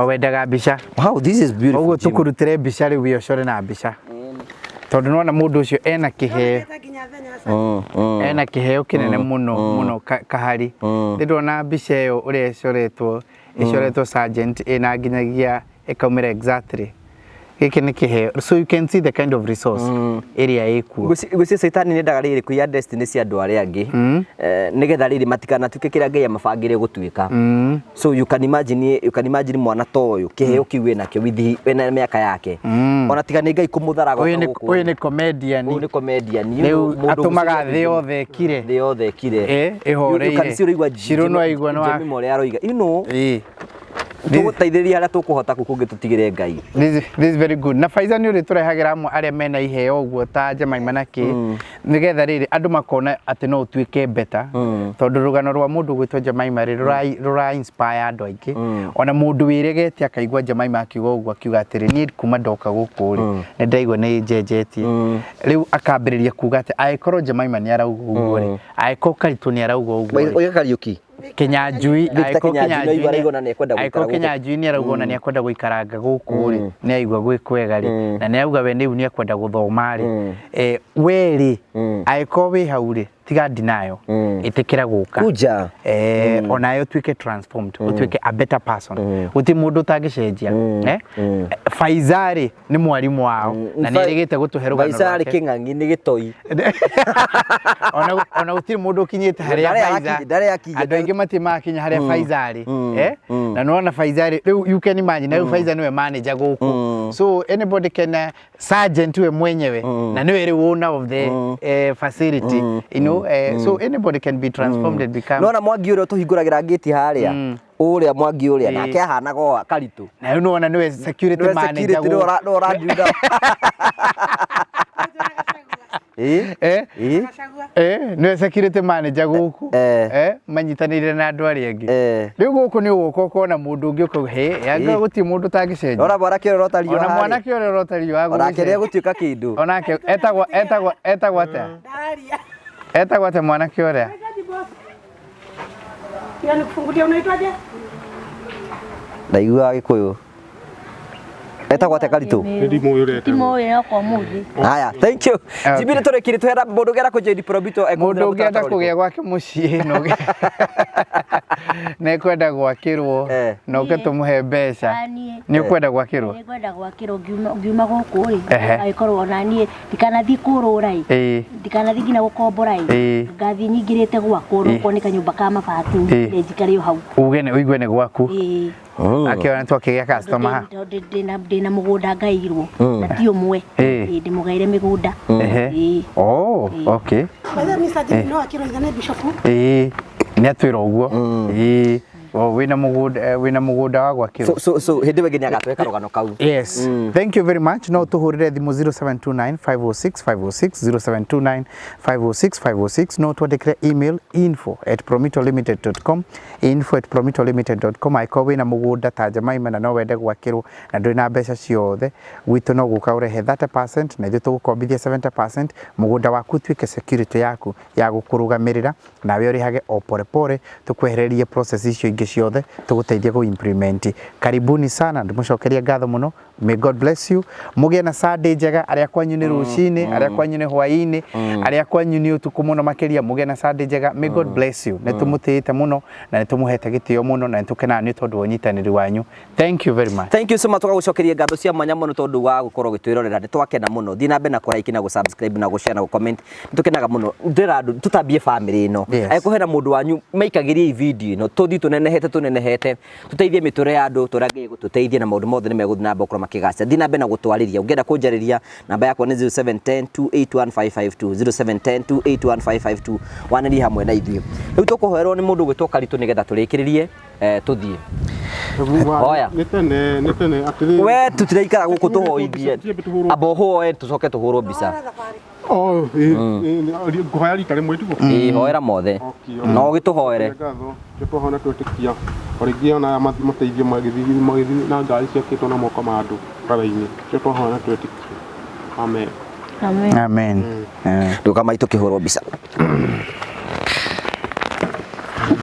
Wendaga mbica? Wow, this is beautiful. Ũguo tũkũrutĩre mbica rĩu we ũcore na mbica. Tondũ nĩwona mũndũ ũcio ena kĩheo. Ena kĩheo kĩnene mũno kahari. Ndĩrona mbica ĩyo ũrĩa ĩcoretwo Sergeant ĩna nginyagia ĩkaumĩra exactly. Gĩkĩ nĩ kĩheo. So you can see the kind of resource ĩrĩa ĩkuo. Gwĩciria Saitani nĩendaga rĩrĩ kũiya destiny cia andũ arĩa angĩ nĩgetha rĩrĩ matikanatuĩke kĩrĩa Ngai amabangĩire gũtuĩka. So you can imagine mwana ta ũyũ kĩheo kĩu wĩnakĩo wĩna mĩaka yake. Ona tiga nĩ Ngai kũmũtharaga gũkũ. Ũyũ nĩ comedian. Ũyũ nĩ comedian. Rĩu atũmaga thĩ yothe ĩkire. Thĩ yothe ĩkire. Ĩhoreire. Cirũ no aigua no Jemi ũrĩa aroiga. You know. tuguteithĩrĩria harĩa tũkũhota kũngĩ tũtigĩre Ngai. This is very good. Na Faiza nĩ ũrĩ tũrehagira amwe arĩa mena iheo ũguo ta Jemaima na kĩ nĩgetha rĩrĩ andũ makona atĩ no ũtuĩke better tondũ rũgano rwa mũndũ gwĩtwo Jemaima rũra inspire andũ aingĩ ona mũndũ wĩregete akaigua Jemaima akiuga ũguo akiuga atĩrĩ niĩ kuma ndoka gũkũ rĩ nĩ ndaigua nĩ njenjetie rĩu akambĩrĩria kuga atĩ angĩkorwo Jemaima nĩ arauga ũguo rĩ angĩkorwo Karitũ nĩ arauga ũguo Oiga Kariuki Kinyanjui Kinyanjui nĩ arauga ona nĩ akwenda gũikaranga gũkũ rĩ nĩ aigua gwĩ kwega rĩ na nĩ auga we nĩu nĩ akwenda gũthoma rĩ we rĩ angĩkorwo wĩ hau rĩ tiga denial ĩtĩkĩra gũka kuja ona yo tuĩke transformed utuĩke a better person uti mũndũ ũtangĩcenjia Faiza rĩ nĩ mwarimu wao na nĩ erĩgĩte gũtũhe rũgano Faiza rĩ kĩng'ang'i nĩ gĩtoi ona gũtirĩ mũndũ ũkinyĩte harĩa Faiza andũ aingĩ matimakinya harĩa Faiza rĩ na nona Faiza rĩ rĩu you can imagine rĩu Faiza nĩwe manager gũkũ so anybody can sergeant we mwenyewe na nĩwe rĩu owner of the facility you know so anybody can be transformed and become nona Mwangi ũrĩa tũhingũragĩra gate harĩa ũrĩa Mwangi ũrĩa nake ahanaga o Karitũ na rĩu nona nĩwe security manager ũranduda nĩwe security manager gũkũ manyitanĩire na andũ arĩa angĩ rĩu gũkũ nĩ ũgũka ũkona mũndũ ũngĩ ũkauga yanga gũtirĩ mũndũ ũtangĩcenjia ona mwanake ũrĩa ũrotaririo ona mwanake ũrĩa ũrotaririo onake nĩ egũtuĩka kĩndũ onake etagwo atĩa etagwo atĩa mwanake ũrĩa ndaigua Gĩkũyũ etagwo atĩa Karitũ ndimũĩ kwa mũthĩ haya thank you jibire tũrĩkire twenda mũndũ ũngĩenda kũjoin Probito mũndũ ũngĩenda kũgĩa gwake mũciĩ nĩ kwenda gwakĩrwo na ũke tũmũhe mbeca nĩ ũkwenda gwakĩrwo ngiuma gũkũ rĩ agĩkorwo ona niĩ ndikanathiĩ kũrũra ndikanathiĩ nginya gũkombora ngathiĩ nyingĩrĩte gwakwo rũkwo nĩ kanyũmba ka mabati njikare hau uge nĩ ũigue nĩ gwaku akiona twakĩgĩa customer ndĩna mũgũnda ngairwo na ti ũmwe ndĩmũgaire mĩgũnda okay nĩ atwĩra ũguo wina mũgũnda wa gwakĩrwo so hĩndĩ wengĩ nĩ agatweka rũgano kau yes thank you very much no tũhũrĩre thimũ 0729 506 506 0729 506 506 no twandĩkĩre email info@promitolimited.com info@promitolimited.com angĩkorwo wĩna mũgũnda ta Jemaima na no wende gwakĩrwo na ndũrĩ na mbeca ciothe gwitũ no gũka ũrehe 30% na ithuĩ tũgũkombithia 70% mũgũnda waku ũtuĩke security yaku ya gũkũrũgamĩrĩra nawe ũrĩhage o pore tũkwehererie process icio ingĩ ciothe tũgũteithia go implement karibuni sana ndĩmũcokeria ngatho mũno may God bless you mũgĩe na Sunday njega arĩa kwanyu nĩ rũcinĩ arĩa kwanyu nĩ hwaĩ-inĩ arĩa kwanyu nĩ ũtukũ mũno makĩria mũgĩe na Sunday njega may God bless you nĩ tũmũtĩĩte mũno na nĩ tũmũhete gĩtĩo mũno na nĩ tũkenaga nĩ tondũ wa ũnyitanĩri wanyu thank you very much thank you so much tũgagũcokeria ngatho cia mwanya mũno tondũ wa gũkorwo gĩtwĩrorera nĩ twakena mũno thiĩ na mbere na kũraiki na gũsubscribe na gũshare na gũcomment nĩ tũkenaga mũno ndĩra andũ tũtambie family ĩno angĩkorwo hena mũndũ wanyu maikagĩrie video ĩno tũthiĩ tũnenehete tũteithie mĩtũrĩre ya andũ tũrĩa gũtũteithia na maũndũ mothe nĩ megũthiĩ na mbere gũkorwo makĩgacĩra thiĩ na mbere na gũtwarĩria ũngĩenda kũnjarĩria namba yakwa nĩ 0710281552 0710281552 wanĩrie hamwe na ithuĩ rĩu tũkũhoerwo nĩ mũndũ gwĩtwo Karitũ nĩgetha tũrĩkĩrĩrie tũthiĩ hoya nĩ tene atĩrĩ we tũtiraikara gũkũ tũhoithie amba ũhoe tũcoke tũhũrwo mbica ngũhoya rita rĩmwe tiguo hoera mothe no gĩtũhoere tũhona twĩtĩkia orĩngĩ ona mateithio magĩthiĩ na ngari ciakĩtwo na moko ma andũ bara-inĩ tũhona twĩtĩkia amen amen ndũka maitũ kĩhũrwo mbica